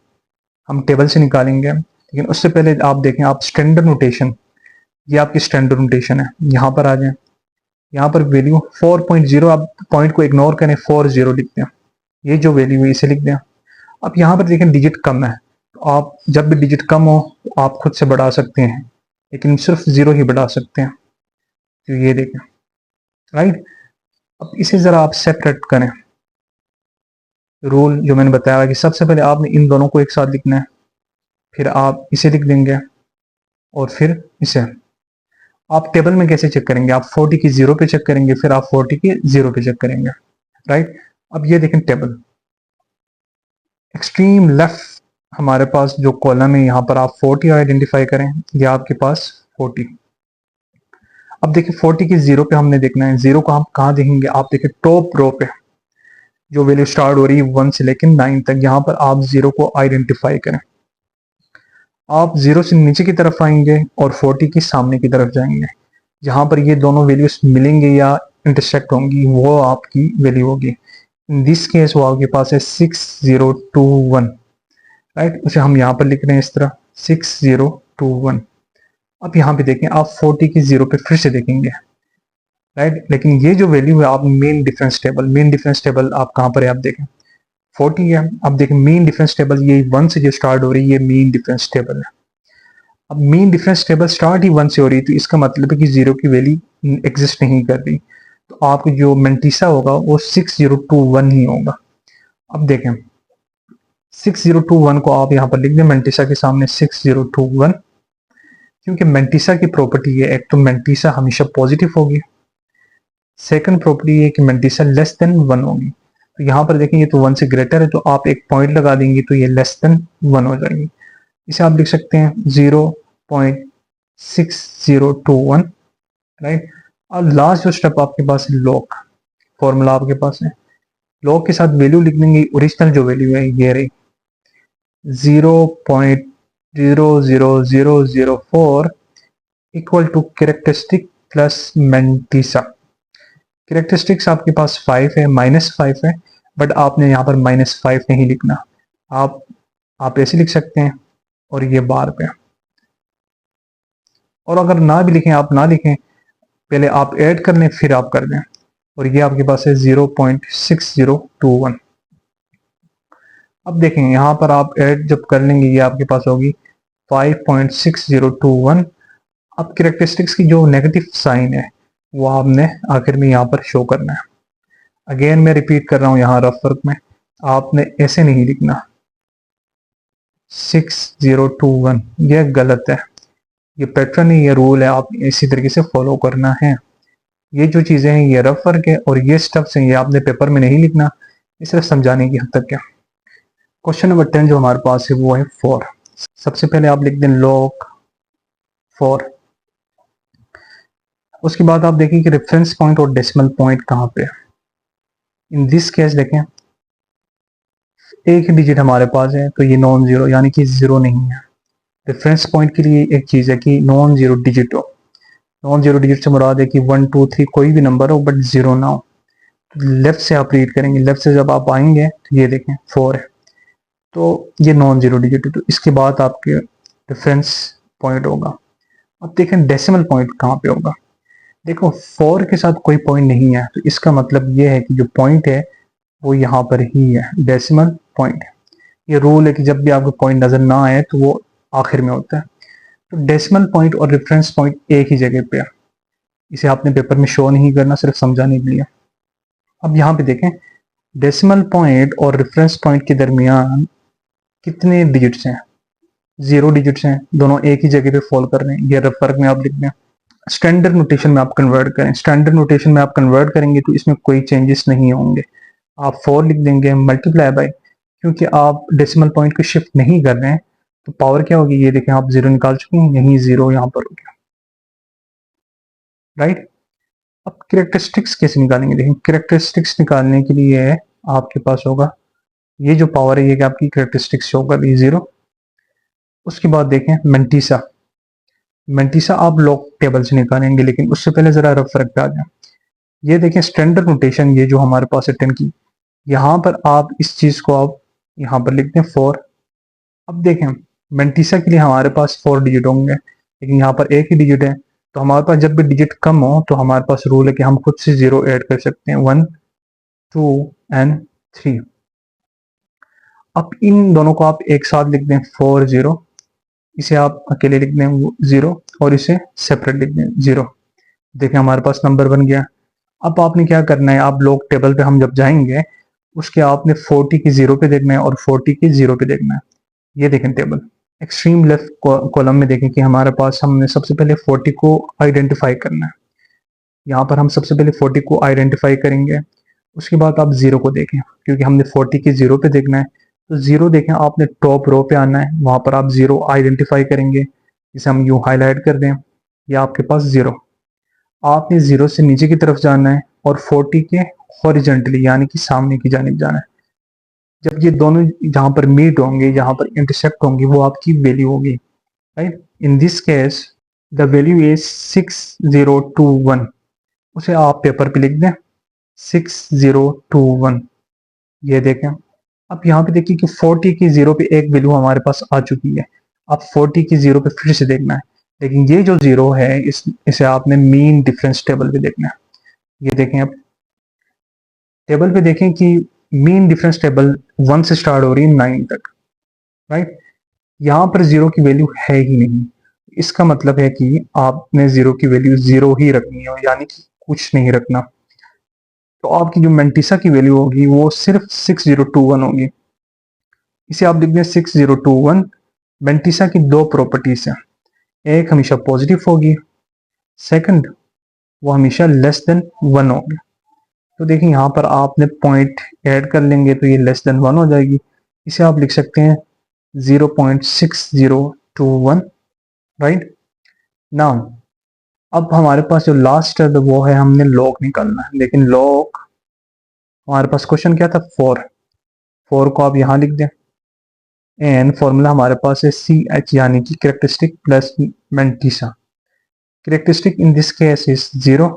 A: हम टेबल से निकालेंगे, लेकिन उससे पहले आप देखें आप स्टैंडर्ड नोटेशन, ये आपकी स्टैंडर्ड नोटेशन है। यहाँ पर आ जाए, यहाँ पर वैल्यू 4.0, आप पॉइंट को इग्नोर करें, 40 लिखते हैं, ये जो वैल्यू है इसे लिख दें। अब यहाँ पर देखें डिजिट कम है, तो आप जब भी डिजिट कम हो तो आप खुद से बढ़ा सकते हैं, लेकिन सिर्फ 0 ही बढ़ा सकते हैं। तो ये देखें, राइट। अब इसे ज़रा आप सेपरेट करें। रूल जो मैंने बताया कि सबसे पहले आपने इन दोनों को एक साथ लिखना है, फिर आप इसे लिख देंगे और फिर इसे। आप टेबल में कैसे चेक करेंगे? आप 40 की 0 पे चेक करेंगे, फिर आप 40 की 0 पे चेक करेंगे, राइट। अब ये देखें टेबल, एक्सट्रीम लेफ्ट हमारे पास जो कॉलम है, यहाँ पर आप 40 आइडेंटिफाई करें, ये आपके पास 40। अब देखिए 40 की 0 पे हमने देखना है, 0 को हम कहाँ देखेंगे? आप देखिए टॉप रो पे जो वैल्यू स्टार्ट हो रही है 1 से लेकर 9 तक, यहाँ पर आप 0 को आइडेंटिफाई करें। आप 0 से नीचे की तरफ आएंगे और 40 की सामने की तरफ जाएंगे, जहां पर ये दोनों वैल्यूज मिलेंगे या इंटरसेक्ट होंगी, वो आपकी वैल्यू होगी। इन दिस केस वो आपके पास है 6021, राइट। उसे हम यहाँ पर लिख रहे हैं इस तरह 6021। अब यहाँ पे देखें, आप 40 की 0 पे फिर से देखेंगे, राइट। लेकिन ये जो वैल्यू है आप मेन डिफरेंस टेबल आप कहाँ पर है? आप देखें 40 है। अब देखें मेन डिफरेंस टेबल ये 1 से जो स्टार्ट हो रही है, ये मेन डिफरेंस टेबल है। अब मेन डिफरेंस टेबल स्टार्ट ही 1 से हो रही है, तो इसका मतलब है कि 0 की वैल्यू एग्जिस्ट नहीं कर रही, तो आपको जो मेंटिसा होगा वो 6021 ही होगा। अब देखें 6021 को आप यहाँ पर लिख दें मेंटिसा के सामने 6021, क्योंकि मेंटिसा की प्रॉपर्टी है, एक तो मेंटिसा हमेशा पॉजिटिव होगी, सेकंड प्रॉपर्टी है कि मेंटिसा लेस देन 1 होगी। तो यहाँ पर देखें ये तो 1 से ग्रेटर है, तो आप एक पॉइंट लगा देंगे तो ये लेस देन 1 हो जाएगी। इसे आप लिख सकते हैं 0.6021, राइट। और लास्ट जो स्टेप आपके पास है लॉग, फॉर्मूला आपके पास है, लॉग के साथ वैल्यू लिख देंगे, ओरिजिनल जो वैल्यू है ये रही 0.00004 equal to characteristic plus mantissa. Characteristics आपके पास 5 है, -5 है, बट आपने यहाँ पर -5 नहीं लिखना, आप ऐसे लिख सकते हैं और ये बार पे। और अगर ना भी लिखें, आप ना लिखें, पहले आप ऐड कर लें फिर आप कर दें, और ये आपके पास है 0.6021। अब देखें यहाँ पर आप ऐड जब कर लेंगे ये आपके पास होगी 5.6021। अब कैरेक्टरिस्टिक्स की जो नेगेटिव साइन है वो आपने आखिर में यहाँ पर शो करना है। अगेन मैं रिपीट कर रहा हूँ, यहाँ रफ वर्क में आपने ऐसे नहीं लिखना 6021, यह गलत है, ये पैटर्न है, ये रूल है, आप इसी तरीके से फॉलो करना है। ये जो चीज़ें हैं ये रफ वर्क है, और ये स्टेप्स हैं ये आपने पेपर में नहीं लिखना, ये सिर्फ समझाने की हद तक है। क्वेश्चन नंबर 10 जो हमारे पास है वो है 4। सबसे पहले आप लिख दें log 4। उसके बाद आप देखिए कि रेफरेंस पॉइंट और डेसिमल पॉइंट कहाँ पे है। इन दिस केस देखें एक ही डिजिट हमारे पास है, तो ये नॉन जीरो यानी कि जीरो नहीं है। रेफरेंस पॉइंट के लिए एक चीज़ है कि नॉन जीरो डिजिट हो। नॉन जीरो डिजिट से मुराद है कि 1 2 3 कोई भी नंबर हो बट जीरो ना हो। लेफ्ट से आप रीड करेंगे, लेफ्ट से जब आप आएंगे तो ये देखें 4 है, तो ये नॉन जीरो डिजिट है, तो इसके बाद आपके रेफरेंस पॉइंट होगा। अब देखें डेसिमल पॉइंट कहाँ पे होगा। देखो 4 के साथ कोई पॉइंट नहीं है, तो इसका मतलब ये है कि जो पॉइंट है वो यहाँ पर ही है, डेसिमल पॉइंट। ये रूल है कि जब भी आपको पॉइंट नजर ना आए तो वो आखिर में होता है। तो डेसिमल पॉइंट और रेफरेंस पॉइंट एक ही जगह पे है, इसे आपने पेपर में शो नहीं करना, सिर्फ समझाने के लिए। अब यहाँ पे देखें डेसिमल पॉइंट और रेफरेंस पॉइंट के दरमियान कितने डिजिट्स हैं? 0 डिजिट्स हैं, दोनों एक ही जगह पे फॉल कर रहे हैं, ये रफ वर्क में आप लिख दें। स्टैंडर्ड नोटेशन में आप कन्वर्ट करें, स्टैंडर्ड नोटेशन में आप कन्वर्ट करेंगे तो इसमें कोई चेंजेस नहीं होंगे। आप 4 लिख देंगे मल्टीप्लाई बाय, क्योंकि आप डेसिमल पॉइंट को शिफ्ट नहीं कर रहे हैं तो पावर क्या होगी, ये देखें आप 0 निकाल चुके हैं, यहीं 0 यहाँ पर हो गया, राइट। अब कैरेक्टरिस्टिक्स कैसे निकालेंगे? देखें कैरेक्टरिस्टिक्स निकालने के लिए आपके पास होगा ये जो पावर है, ये कि आपकी कैरेक्टरिस्टिक्स शो कर रही है 0। उसके बाद देखें मेंटिसा, मेंटिसा आप लॉग टेबल से निकालेंगे, लेकिन उससे पहले जरा रफ वर्क पे आ जाए। ये देखें स्टैंडर्ड नोटेशन, ये जो हमारे पास है 10 की, यहाँ पर आप इस चीज को आप यहाँ पर लिखते हैं 4। अब देखें मेंटिसा के लिए हमारे पास 4 डिजिट होंगे, लेकिन यहाँ पर एक ही डिजिट है, तो हमारे पास जब भी डिजिट कम हो तो हमारे पास रूल है कि हम खुद से 0 ऐड कर सकते हैं, 1 2 एंड 3। अब इन दोनों को आप एक साथ लिख दें 4 0, इसे आप अकेले लिख दें 0 और इसे सेपरेट लिख दें 0। देखें हमारे पास नंबर बन गया। अब आपने क्या करना है, आप लॉग टेबल पे हम जब जाएंगे उसके आपने 40 की जीरो पे देखना है और 40 की जीरो पे देखना है। ये देखें टेबल एक्सट्रीम लेफ्ट कॉलम में देखें कि हमारे पास हमने सबसे पहले 40 को आइडेंटिफाई करना है। यहाँ पर हम सबसे पहले 40 को आइडेंटिफाई करेंगे, उसके बाद आप जीरो को देखें क्योंकि हमने 40 की जीरो पे देखना है। तो जीरो देखें, आपने टॉप रो पे आना है, वहां पर आप जीरो आइडेंटिफाई करेंगे, जिसे हम यूं हाईलाइट कर दें, या आपके पास जीरो। आपने जीरो से नीचे की तरफ जाना है और 40 के हॉरिजेंटली यानी कि सामने की जानिब जाना है। जब ये दोनों जहां पर मीट होंगे, जहां पर इंटरसेक्ट होंगे, वो आपकी वैल्यू होगी, right. In this case the value is 6021। उसे आप पेपर पे लिख दें 6021। ये देखें, अब यहाँ पे देखिए कि 40 की जीरो पे एक वैल्यू हमारे पास आ चुकी है। अब 40 की जीरो पे फिर से देखना है, लेकिन ये जो जीरो है इसे आपने मीन डिफरेंस टेबल पे देखना है। ये देखें, अब टेबल पे देखें कि मीन डिफरेंस टेबल 1 से स्टार्ट हो रही है 9 तक, राइट। यहाँ पर जीरो की वैल्यू है ही नहीं, इसका मतलब है कि आपने जीरो की वैल्यू जीरो ही रखनी है, यानी कि कुछ नहीं रखना। तो आपकी जो मेंटिसा की वैल्यू होगी वो सिर्फ 6021 होगी। इसे आप लिख दें 6021। मेंटिसा की दो प्रॉपर्टीज हैं, एक हमेशा पॉजिटिव होगी, सेकंड वो हमेशा लेस देन 1 होगी। तो देखिए यहाँ पर आपने पॉइंट ऐड कर लेंगे तो ये लेस देन 1 हो जाएगी। इसे आप लिख सकते हैं 0.6021, राइट। नाउ अब हमारे पास जो लास्ट है वो है हमने लॉग निकालना है, लेकिन लॉग हमारे पास क्वेश्चन क्या था, 4 को आप यहाँ लिख दें। एन फॉर्मूला हमारे पास है सी एच यानी कि characteristic plus mantissa. Characteristic in this case is 0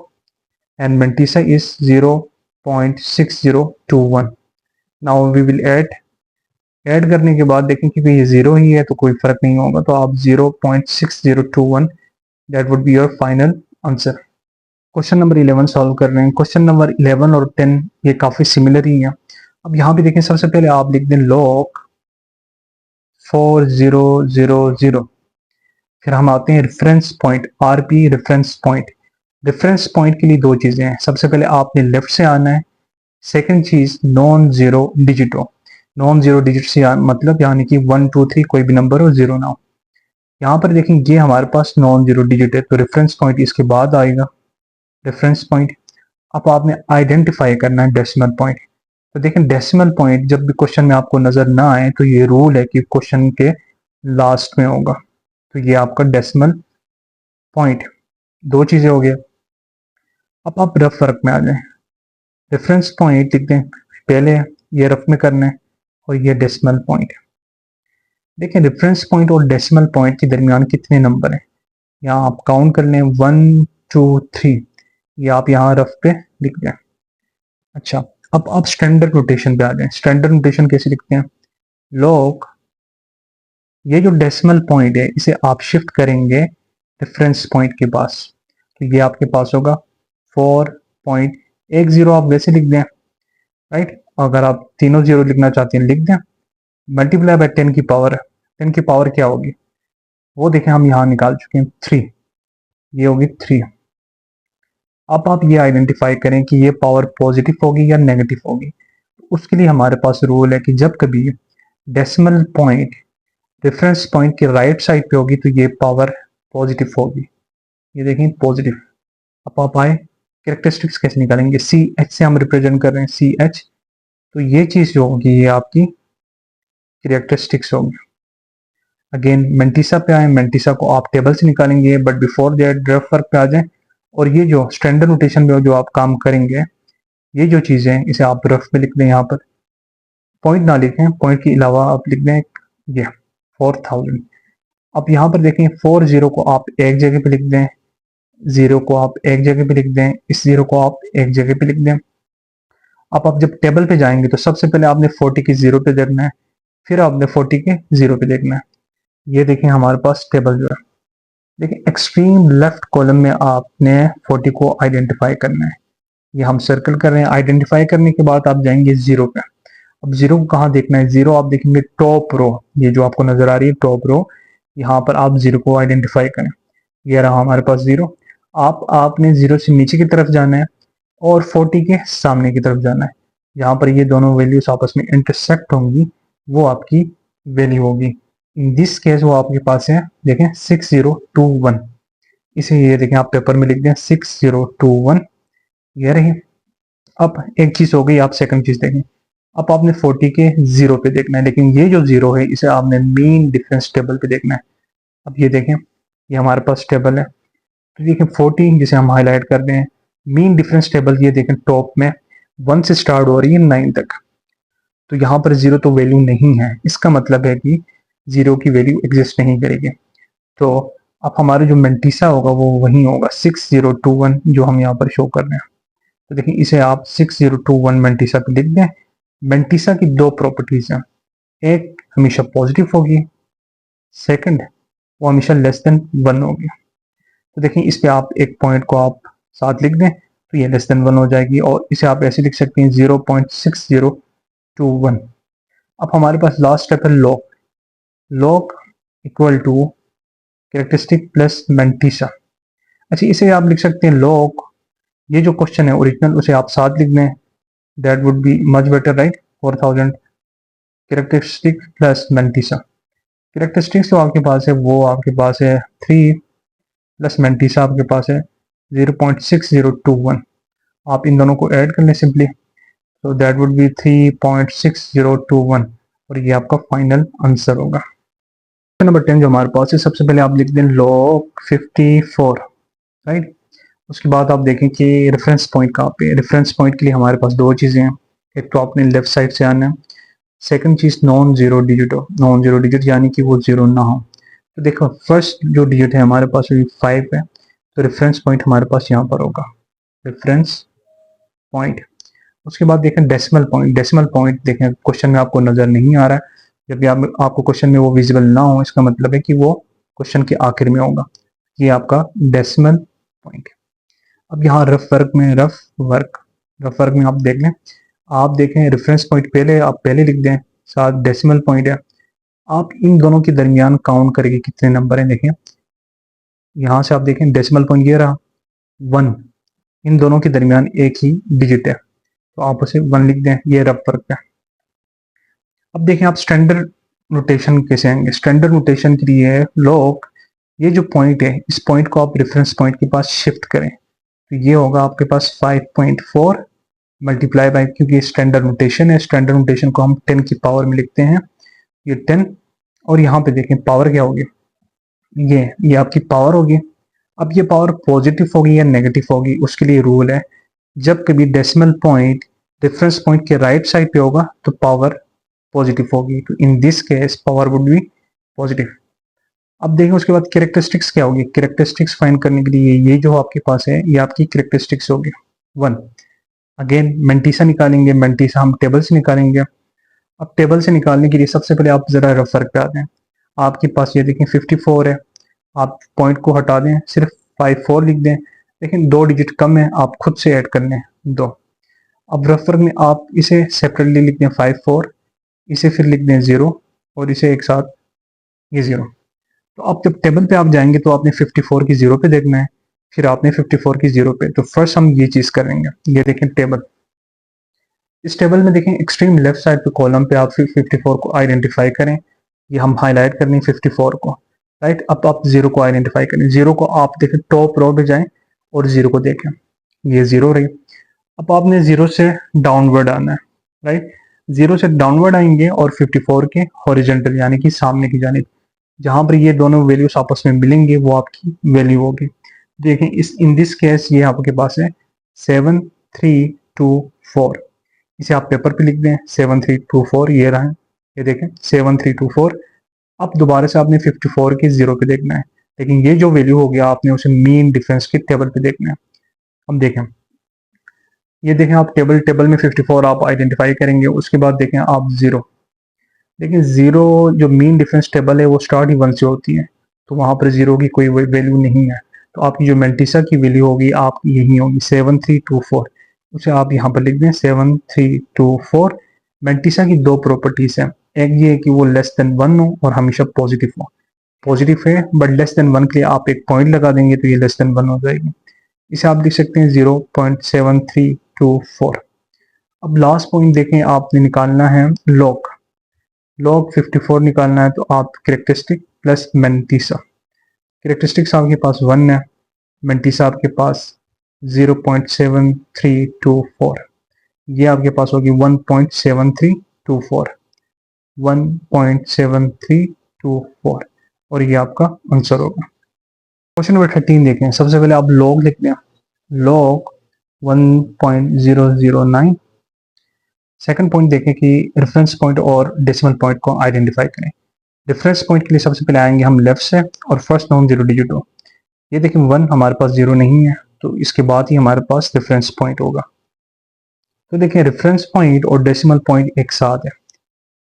A: and mantissa is 0.6021। Now we will add करने के बाद देखें कि ये जीरो ही है तो कोई फर्क नहीं होगा, तो आप 0.6021 that would be your final answer. Question number 11 solve कर रहे हैं। क्वेश्चन नंबर 11 और 10 ये काफी सिमिलर ही हैं। अब यहाँ पे देखें, सबसे पहले आप लिख दें लॉग 4000। फिर हम आते हैं reference point, RP reference point. Reference point के लिए दो चीजें हैं, सबसे पहले आपने लेफ्ट से आना है, सेकंड चीज नॉन जीरो डिजिट हो। नॉन जीरो डिजिट से मतलब यानी कि 1 2 3 कोई भी नंबर हो, जीरो ना हो। यहाँ पर देखें ये हमारे पास नॉन जीरो डिजिट है तो रेफरेंस पॉइंट इसके बाद आएगा, रेफरेंस पॉइंट। अब आपने आइडेंटिफाई करना है डेसिमल पॉइंट। तो देखें डेसिमल पॉइंट जब भी क्वेश्चन में आपको नजर ना आए तो ये रूल है कि क्वेश्चन के लास्ट में होगा। तो ये आपका डेसिमल पॉइंट, दो चीजें हो गया। अब आप रफ वर्क में आ जाए, रेफरेंस पॉइंट लिख दें पहले, ये रफ में करना है, और ये डेसिमल पॉइंट। देखें रेफरेंस पॉइंट और डेसिमल पॉइंट के दरमियान कितने नंबर हैं, यहाँ आप काउंट कर लें 1 2 3, ये आप यहाँ रफ पे लिख दें। अच्छा, अब आप स्टैंडर्ड नोटेशन पे आ जाए। स्टैंडर्ड नोटेशन कैसे लिखते हैं, लॉग ये जो डेसिमल पॉइंट है इसे आप शिफ्ट करेंगे रेफरेंस पॉइंट के पास, तो ये आपके पास होगा 4.10। आप वैसे लिख दें, राइट। अगर आप तीनों जीरो लिखना चाहते हैं लिख दें, मल्टीप्लाई बाय 10 की पावर। 10 की पावर क्या होगी वो देखें, हम यहाँ निकाल चुके हैं 3, ये होगी 3। अब आप ये आइडेंटिफाई करें कि ये पावर पॉजिटिव होगी या नेगेटिव होगी। उसके लिए हमारे पास रूल है कि जब कभी डेसिमल पॉइंट रेफरेंस पॉइंट के राइट साइड पे होगी तो ये पावर पॉजिटिव होगी। ये देखें पॉजिटिव। अब आप आए कैरेक्टरिस्टिक्स कैसे निकालेंगे, सी एच से हम रिप्रेजेंट कर रहे हैं, सी एच। तो ये चीज जो होगी ये आपकी कैरेक्टरिस्टिक्स होगी। अगेन मेंटिसा पे आए, मेंटिसा को आप टेबल से निकालेंगे, but before that rough work पे आ जाए। और ये जो स्टैंडर्ड नोटेशन में जो आप काम करेंगे, ये जो चीजें हैं इसे आप रफ में लिख दें। यहाँ पर पॉइंट ना लिखें, पॉइंट के अलावा आप लिख दें ये 4000। अब यहाँ पर देखें 40 को आप एक जगह पे लिख दें, जीरो को आप एक जगह पे लिख दें, इस जीरो को आप एक जगह पे लिख दें। अब आप जब टेबल पे जाएंगे तो सबसे पहले आपने 40 की जीरो पे देखना है, फिर आपने 40 के जीरो पे देखना है। ये देखें हमारे पास टेबल जो है, देखिए एक्सट्रीम लेफ्ट कॉलम में आपने 40 को आइडेंटिफाई करना है। ये हम सर्कल कर रहे हैं। आइडेंटिफाई करने के बाद आप जाएंगे जीरो पे। अब जीरो को कहाँ देखना है, जीरो आप देखेंगे टॉप रो, ये जो आपको नजर आ रही है टॉप रो, यहाँ पर आप जीरो को आइडेंटिफाई करें। ये रहा हमारे पास जीरो। आपने जीरो से नीचे की तरफ जाना है और 40 के सामने की तरफ जाना है। जहां पर ये दोनों वैल्यूज आपस में इंटरसेक्ट होंगी वो आपकी वैल्यू होगी। इन दिस केस वो आपके पास है, देखें 6021। इसे ये देखें आप पेपर में लिख दें 6021, ये रही। अब एक चीज हो गई, आप सेकंड चीज देखें। अब आपने 40 के जीरो पे देखना है, लेकिन ये जो जीरो है इसे आपने मीन डिफरेंस टेबल पे देखना है। अब ये देखें, ये हमारे पास टेबल है, तो देखें 40 जिसे हम हाईलाइट कर रहे हैं, मीन डिफरेंस टेबल ये देखें टॉप में 1 से स्टार्ट हो रही है 9 तक। तो यहाँ पर जीरो तो वैल्यू नहीं है, इसका मतलब है कि जीरो की वैल्यू एग्जिस्ट नहीं करेगी। तो अब हमारा जो मेंटिसा होगा वो वही होगा 6021 जो हम यहाँ पर शो कर रहे हैं। तो देखिए इसे आप 6021 मेंटिसा पे लिख दें। मेंटिसा की दो प्रॉपर्टीज हैं, एक हमेशा पॉजिटिव होगी, सेकंड वो हमेशा लेस देन 1 होगी। तो देखिए इस पे आप एक पॉइंट को आप साथ लिख दें तो ये लेस देन 1 हो जाएगी, और इसे आप ऐसे लिख सकते हैं 0.6021। अब हमारे पास लास्ट स्टेप है log. Log equal to characteristic plus mantissa. अच्छा इसे आप लिख सकते हैं लॉग, ये जो क्वेश्चन है ओरिजिनल उसे आप साथ लिख दें, that would be much better right. 4000 characteristic plus mantissa. Characteristics जो आपके पास है वो आपके पास है 3 प्लस मेंटिसा आपके पास है 0.6021। आप इन दोनों को ऐड कर लें सिंपली, तो दैट वुड बी 3.6021 और ये आपका फाइनल आंसर होगा। क्वेश्चन नंबर 10 जो हमारे पास है, सबसे पहले आप लिख दें log 54 राइट। उसके बाद आप देखें कि रेफरेंस पॉइंट कहाँ पे है। रेफरेंस पॉइंट के लिए हमारे पास दो चीज़ें हैं, एक तो आपने लेफ्ट साइड से आना है, सेकंड चीज़ नॉन जीरो डिजिट हो। नॉन जीरो डिजिट यानी कि वो जीरो ना हो। तो देखो फर्स्ट जो डिजिट है हमारे पास 5 है, तो रेफरेंस पॉइंट हमारे पास यहाँ पर होगा, रेफरेंस पॉइंट। उसके बाद देखें डेसिमल पॉइंट। डेसिमल पॉइंट देखें क्वेश्चन में आपको नजर नहीं आ रहा है, जब भी आपको क्वेश्चन में वो विजिबल ना हो इसका मतलब है कि वो क्वेश्चन के आखिर में होगा। ये आपका डेसिमल पॉइंट। अब यहाँ रफ वर्क में आप देख लें, आप देखें रेफरेंस पॉइंट पहले आप पहले लिख दें, साथ डेसिमल पॉइंट है। आप इन दोनों के दरमियान काउंट करेंगे कितने नंबर हैं। देखें यहाँ से आप देखें डेसिमल पॉइंट ये रहा 1, इन दोनों के दरमियान एक ही डिजिट है, तो आप उसे 1 लिख दें। ये रफ वर्क है। अब देखें आप स्टैंडर्ड नोटेशन कैसे आएंगे। स्टैंडर्ड नोटेशन के लिए लॉग, ये जो पॉइंट है इस पॉइंट को आप रेफरेंस पॉइंट के पास शिफ्ट करें, तो ये होगा आपके पास 5.4 मल्टीप्लाई बाय, क्योंकि स्टैंडर्ड नोटेशन है, स्टैंडर्ड नोटेशन को हम 10 की पावर में लिखते हैं, ये 10। और यहाँ पे देखें पावर क्या होगी, ये आपकी पावर होगी। अब ये पावर पॉजिटिव होगी या नेगेटिव होगी, उसके लिए रूल है, जब कभी डेसिमल पॉइंट रेफरेंस पॉइंट के राइट साइड पे होगा तो पावर पॉजिटिव होगी, तो इन this case power would be positive. अब देखें उसके बाद कैरेक्टरिस्टिक्स क्या होगी। कैरेक्टरिस्टिक्स फाइंड करने के लिए ये जो आपके पास है ये आपकी कैरेक्टरिस्टिक्स होगी 1। अगेन मेंटिसा निकालेंगे, मेंटिसा हम टेबल से निकालेंगे। अब टेबल से निकालने के लिए सबसे पहले आप जरा रफ वर्क पे आते हैं। आपके पास ये देखें 54 है, आप पॉइंट को हटा दें, सिर्फ 54 लिख दें, लेकिन 2 डिजिट कम है, आप खुद से ऐड कर लें 2। अब रफ वर्क में आप इसे सेपरेटली लिख दें 54, इसे फिर लिख दें 0 और इसे एक साथ ये 0। तो अब जब टेबल पे आप जाएंगे तो आपने 54 की 0 पे देखना है, फिर आपने 54 की 0 पे। तो फर्स्ट हम ये चीज करेंगे, ये देखें टेबल। इस टेबल में देखें एक्सट्रीम लेफ्ट साइड पे कॉलम पे आप 54 को आइडेंटिफाई करें, ये हम हाईलाइट करनी 54 को राइट। अब आप 0 को आइडेंटिफाई करें, 0 को आप देखें टॉप रो पे जाएं और 0 को देखें, ये 0 रही। अब आपने 0 से डाउनवर्ड आना है राइट, 0 से डाउनवर्ड आएंगे और 54 के हॉरिजेंटल यानी कि सामने की जानिब, जहां पर ये दोनों वैल्यूज आपस में मिलेंगे वो आपकी वैल्यू होगी। देखें इस इन दिस केस ये आपके पास है 7324, इसे आप पेपर पे लिख दें 7324, ये रहा है, ये देखें 7324। अब दोबारा से आपने 54 के 0 पे देखना है, लेकिन ये जो वैल्यू हो गया आपने उसे मीन डिफरेंस के टेबल पे देखना है। अब देखें ये देखें आप टेबल में 54 आप आइडेंटिफाई करेंगे, उसके बाद देखें आप 0, लेकिन 0 जो मीन डिफरेंस टेबल है वो स्टार्ट ही 1 से होती है, तो वहां पर 0 की कोई वैल्यू नहीं है। तो आपकी जो मेंटिसा की वैल्यू होगी आपकी यही होगी 7324, उसे आप यहाँ पर लिख दें 7324। मेंटिसा की दो प्रॉपर्टीज हैं, एक ये है कि वो लेस देन 1 हो और हमेशा पॉजिटिव हो। पॉजिटिव है बट लेस देन 1 के लिए आप एक पॉइंट लगा देंगे तो ये लेस देन 1 हो जाएगी। इसे आप लिख सकते हैं 0.7324। अब लास्ट पॉइंट देखें, आपने निकालना है लॉग। लॉग 54 निकालना है तो आप कैरेक्टरिस्टिक प्लस मेंटिसा। कैरेक्टरिस्टिक्स आपके पास 1 है, मेंटिसा आपके पास 0.7324, ये आपके पास होगी 1.7324, 1.7324, और ये आपका आंसर होगा। क्वेश्चन नंबर 13 देखें। सबसे पहले आप लॉग लिख दें, लॉग 1.009। सेकंड पॉइंट देखें कि रेफरेंस पॉइंट और डेसिमल पॉइंट को आइडेंटिफाई करें। रेफरेंस पॉइंट के लिए सबसे पहले आएंगे हम लेफ्ट से और फर्स्ट नॉन जीरो डिजिट हो। ये देखें 1 हमारे पास 0 नहीं है, तो इसके बाद ही हमारे पास रेफरेंस पॉइंट होगा। तो देखें रेफरेंस पॉइंट और डेसिमल पॉइंट एक साथ है।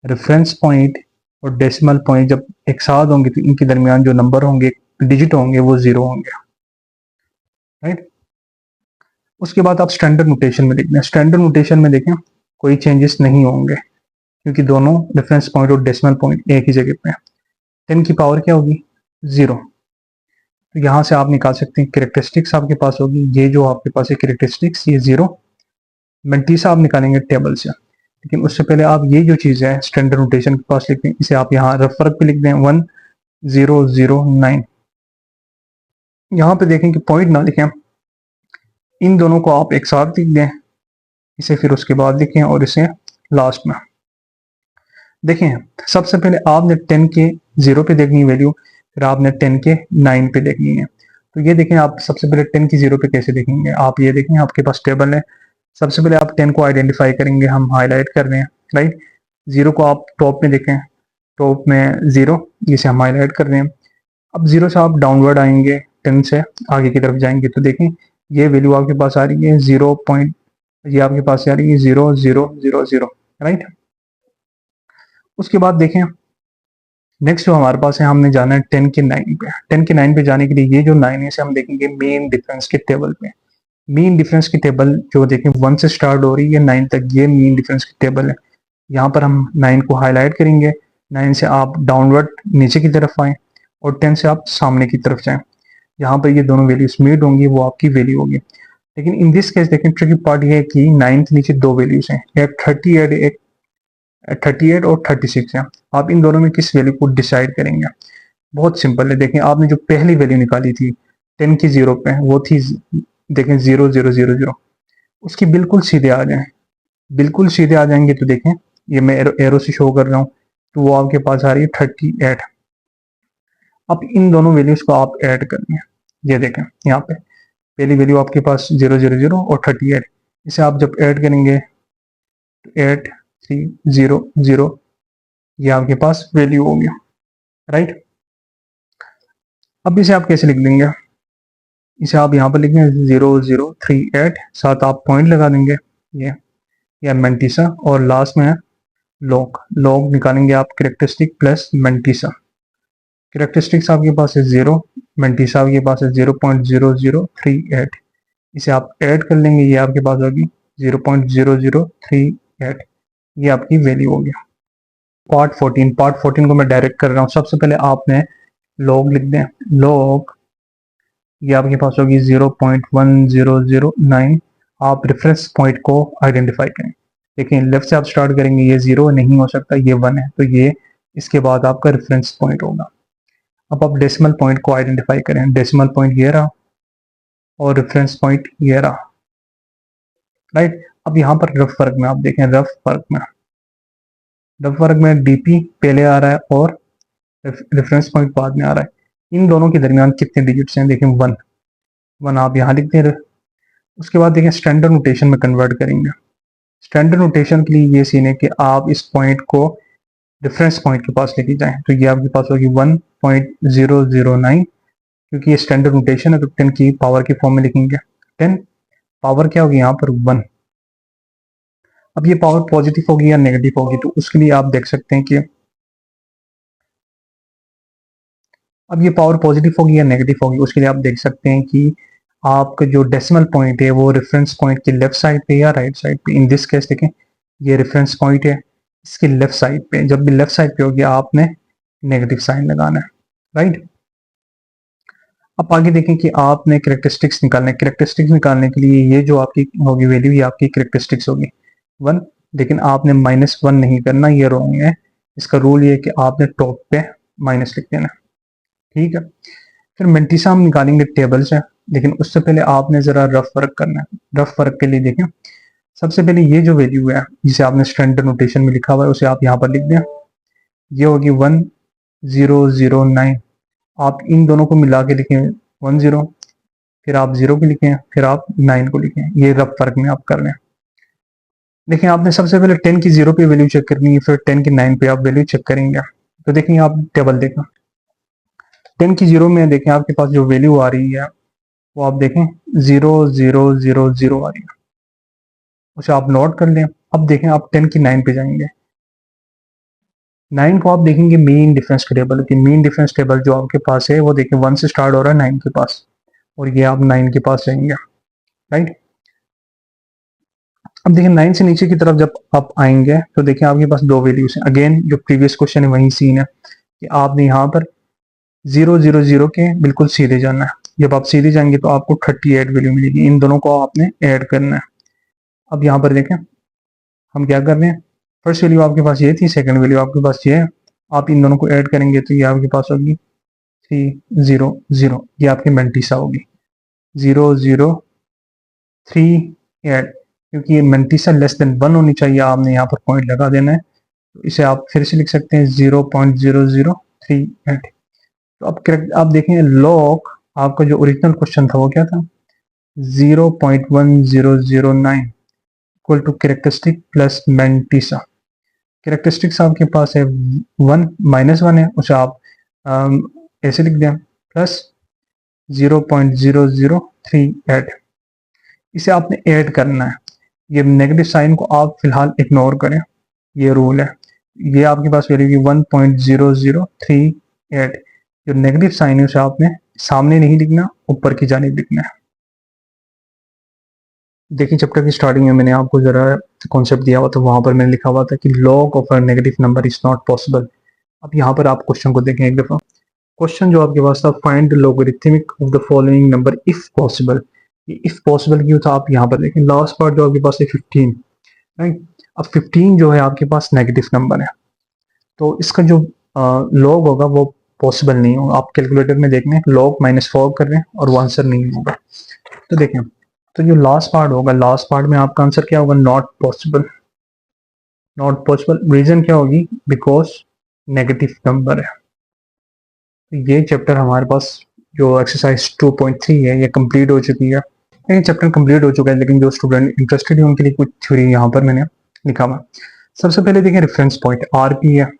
A: रेफरेंस पॉइंट और डेसिमल पॉइंट जब एक साथ होंगे तो इनके दरमियान जो नंबर होंगे, डिजिट होंगे, वो 0 होंगे, राइट। उसके बाद आप स्टैंडर्ड नोटेशन में देखें। स्टैंडर्ड नोटेशन में देखें कोई चेंजेस नहीं होंगे, क्योंकि दोनों रेफरेंस पॉइंट और डेसिमल पॉइंट एक ही जगह पे हैं। 10 की पावर क्या होगी? 0। तो यहाँ से आप निकाल सकते हैं कैरेक्टरिस्टिक्स आपके पास होगी, ये जो आपके पास है कैरेक्टरिस्टिक्स, ये 0। मेंटिसा आप निकालेंगे टेबल से, लेकिन उससे पहले आप ये जो चीज़ है स्टैंडर्ड नोटेशन के पास लिखते हैं, इसे आप यहाँ रफ वर्क पे लिख दें 1009। यहाँ पे देखें कि पॉइंट ना लिखें, इन दोनों को आप एक साथ लिख दें, इसे फिर उसके बाद लिखें और इसे लास्ट में देखें। सबसे पहले आपने 10 के 0 पे देखनी है वैल्यू, फिर आपने 10 के 9 पे देखनी है। तो ये देखें, आप सबसे पहले 10 की 0 पे कैसे देखेंगे, आप ये देखें आपके पास टेबल है। सबसे पहले आप 10 को आइडेंटिफाई करेंगे, हम हाईलाइट कर रहे हैं, राइट। 0 को आप टॉप में देखें, टॉप में 0, जिसे हम हाईलाइट कर रहे हैं। अब 0 से आप डाउनवर्ड आएंगे, 10 से आगे की तरफ जाएंगे तो देखें ये वैल्यू आपके पास आ रही है 0 पॉइंट, ये आपके पास आ रही है 0000, राइट। उसके बाद देखें नेक्स्ट जो हमारे पास है, हमने जाना है 10 के 9 पे। 10 के 9 पे जाने के लिए ये जो 9 है इसे हम देखेंगे मेन डिफरेंस के टेबल पे। मेन डिफरेंस की टेबल जो देखें 1 से स्टार्ट हो रही है 9 तक, ये मेन डिफरेंस की टेबल है। यहाँ पर हम 9 को हाईलाइट करेंगे, 9 से आप डाउनवर्ड नीचे की तरफ आए और 10 से आप सामने की तरफ जाएं। यहाँ पर ये दोनों वैल्यूज मीट होंगी, वो आपकी वैल्यू होगी। लेकिन इन दिस केस देखें ट्रिकी पार्ट ये है कि 9 के नीचे दो वैल्यूज हैं, एक 38 और 36 है। आप इन दोनों में किस वैल्यू को डिसाइड करेंगे? बहुत सिंपल है। देखें आपने जो पहली वैल्यू निकाली थी 10 की 0 पे, वो थी देखें 0000, उसकी बिल्कुल सीधे आ जाए, बिल्कुल सीधे आ जाएंगे तो देखें ये मैं एरो से शो कर रहा हूँ, तो वो आपके पास आ रही है 38। अब इन दोनों वैल्यूज को आप ऐड करेंगे, ये देखें यहाँ पे पहली वैल्यू आपके पास 000 और 38, इसे आप जब ऐड करेंगे तो 8300, ये आपके पास वैल्यू हो गया, राइट। अब इसे आप कैसे लिख देंगे? इसे आप यहाँ पर लिख देंगे 0038, साथ आप पॉइंट लगा देंगे, ये मेंटिसा, और लास्ट में है लॉग। लॉग निकालेंगे आप कैरेक्टरिस्टिक प्लस मेंटिसा। कैरेक्टरिस्टिक्स आपके पास है 0, मेंटिसा आपके पास है 0.0038, इसे आप ऐड कर लेंगे, ये आपके पास होगी 0.0038, ये आपकी वैल्यू हो गया। पार्ट 14 को मैं डायरेक्ट कर रहा हूँ। सबसे पहले आपने लॉग लिख दें, लॉग ये आपके पास होगी 0.1009। आप रेफरेंस पॉइंट को आइडेंटिफाई करें। लेकिन लेफ्ट से आप स्टार्ट करेंगे, ये 0 नहीं हो सकता, ये 1 है, तो ये इसके बाद आपका रेफरेंस पॉइंट होगा। अब आप डेसिमल पॉइंट को आइडेंटिफाई करें। डेसिमल पॉइंट ये रहा और रेफरेंस पॉइंट ये रहा, राइट। अब यहाँ पर रफ वर्क में आप देखें, रफ वर्क में डीपी पहले आ रहा है और रेफरेंस पॉइंट बाद में आ रहा है। इन दोनों के दरमियान कितने डिजिट्स हैं? देखें 1 आप यहाँ लिखते हैं। उसके बाद देखें स्टैंडर्ड नोटेशन में कन्वर्ट करेंगे। स्टैंडर्ड नोटेशन के लिए ये सीन है कि आप इस पॉइंट को रेफरेंस पॉइंट के पास लेके जाएं, तो ये आपके पास होगी 1.009, क्योंकि ये स्टैंडर्ड नोटेशन है तो 10 की पावर की फॉर्म में लिखेंगे। 10 पावर क्या होगी यहाँ पर? 1। अब ये पावर पॉजिटिव होगी या नेगेटिव होगी, तो उसके लिए आप देख सकते हैं कि अब ये पावर पॉजिटिव होगी या नेगेटिव होगी, उसके लिए आप देख सकते हैं कि आपका जो डेसिमल पॉइंट है वो रेफरेंस पॉइंट के लेफ्ट साइड पे या राइट साइड पे। इन दिस केस देखें ये रेफरेंस पॉइंट है, इसके लेफ्ट साइड पे, जब भी लेफ्ट साइड पे होगी आपने नेगेटिव साइन लगाना है, राइट। अब आगे देखें कि आपने कैरेक्टरिस्टिक्स निकालने के लिए ये जो आपकी होगी वैल्यू, ये आपकी कैरेक्टरिस्टिक्स होगी 1, लेकिन आपने -1 नहीं करना, ये रॉन्ग है। इसका रूल ये है कि आपने टॉप पे माइनस लिख देना, ठीक है। फिर मेंटिसा हम निकालेंगे टेबल से, लेकिन उससे पहले आपने ज़रा रफ वर्क करना है। रफ वर्क के लिए देखें, सबसे पहले ये जो वैल्यू है जिसे आपने स्टैंडर्ड नोटेशन में लिखा हुआ है उसे आप यहाँ पर लिख दें। ये होगी 1009। आप इन दोनों को मिला के लिखें 10, फिर आप 0 को लिखें, फिर आप 9 को लिखें। ये रफ वर्क में आप कर रहे हैं। देखिए आपने सबसे पहले 10 की 0 पे वैल्यू चेक करनी है, फिर 10 की 9 पे आप वैल्यू चेक करेंगे। तो देखेंगे आप टेबल देखें, 10 की 0 में देखें आपके पास जो वैल्यू आ रही है वो आप देखें 0000 आ रही है, उसे आप नोट कर लें। अब देखें आप 10 की 9 पे जाएंगे, 9 को आप देखेंगे मीन डिफरेंस के टेबल की। मीन डिफरेंस टेबल जो आपके पास है वो देखें 1 से स्टार्ट हो रहा है 9 के पास, और ये आप 9 के पास जाएंगे, राइट। अब देखिए 9 से नीचे की तरफ जब आप आएंगे तो देखिए आपके पास दो वैल्यूज हैं। अगेन जो प्रीवियस क्वेश्चन है वही सीन है कि आपने यहाँ पर 000 के बिल्कुल सीधे जाना है। जब आप सीधे जाएंगे तो आपको 38 वैल्यू मिलेगी। इन दोनों को आपने ऐड करना है। अब यहाँ पर देखें हम क्या कर रहे हैं, फर्स्ट वैल्यू आपके पास ये थी, सेकंड वैल्यू आपके पास ये है। आप इन दोनों को ऐड करेंगे तो ये आपके पास होगी 300। ये आपकी मेंटिसा होगी 0038, क्योंकि ये मेंटिसा लेस देन 1 होनी चाहिए। आपने यहाँ पर पॉइंट लगा देना है, तो इसे आप फिर से लिख सकते हैं 0.0038। तो अब करेक्ट आप देखें लॉग आपका जो ओरिजिनल क्वेश्चन था वो क्या था, 0.1009 equal to characteristic plus mantissa. Characteristics आपके पास है 1 -1 है, उसे आप ऐसे लिख दें प्लस 0.0038। इसे आपने ऐड करना है। ये नेगेटिव साइन को आप फिलहाल इग्नोर करें, ये रूल है। ये आपके पास वैल्यू 1.0038। जो नेगेटिव साइन है उसे आपने सामने नहीं लिखना, ऊपर की जानिब लिखना है। देखिए चैप्टर की स्टार्टिंग में मैंने आपको जरा कॉन्सेप्ट दिया हुआ था, वहां पर मैंने लिखा हुआ था कि log of a negative number is not possible. अब यहाँ पर आप क्वेश्चन को देखें एक दफा। क्वेश्चन जो आपके पास था, find the logarithmic of the following number if possible. ये इफ पॉसिबल क्यों था, आप यहाँ पर देखें लास्ट पार्ट जो आपके पास है 15, राइट। अब 15 जो है आपके पास नेगेटिव नंबर है, तो इसका जो लॉग होगा वो पॉसिबल नहीं होगा। आप कैलकुलेटर में देखना है लॉग -4 कर रहे हैं और वो आंसर नहीं होगा। तो देखें, तो जो लास्ट पार्ट होगा, लास्ट पार्ट में आपका आंसर क्या होगा, not possible. Not possible reason क्या होगी, बिकॉज नेगेटिव नंबर है। तो ये चैप्टर हमारे पास जो एक्सरसाइज 2.3 है ये कंप्लीट हो चुकी है। ये चैप्टर कंप्लीट हो चुका है, लेकिन जो स्टूडेंट इंटरेस्टेड है उनके लिए कुछ थ्योरी यहाँ पर मैंने लिखा हुआ। सबसे पहले देखें रेफरेंस पॉइंट आरपी है।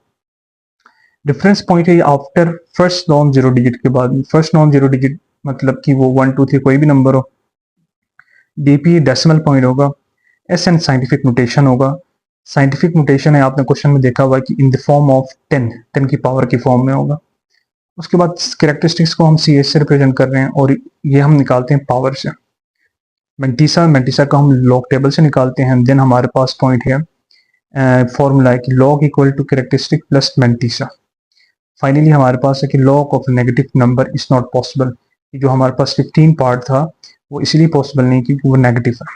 A: रेफरेंस पॉइंट है after first non zero digit के बाद। फर्स्ट नॉन जीरो डिजिट मतलब कि वो 1 2 3 कोई भी नंबर हो। डीपी डेसिमल पॉइंट होगा। एस एन साइंटिफिक नोटेशन होगा। साइंटिफिक नोटेशन है, आपने क्वेश्चन में देखा हुआ कि इन द फॉर्म ऑफ 10 की पावर की फॉर्म में होगा। उसके बाद कैरेक्टरिस्टिक्स को हम सी एस से रिप्रेजेंट कर रहे हैं और ये हम निकालते हैं पावर से। मेंटिसा का हम लॉग टेबल से निकालते हैं। देन हमारे पास पॉइंट है फॉर्मूला है कि log equal to characteristic plus mantissa. Finally हमारे पास है कि log of negative number is not possible. जो हमारे पास 15 पार्ट था वो इसलिए पॉसिबल नहीं क्योंकि वो नेगेटिव है।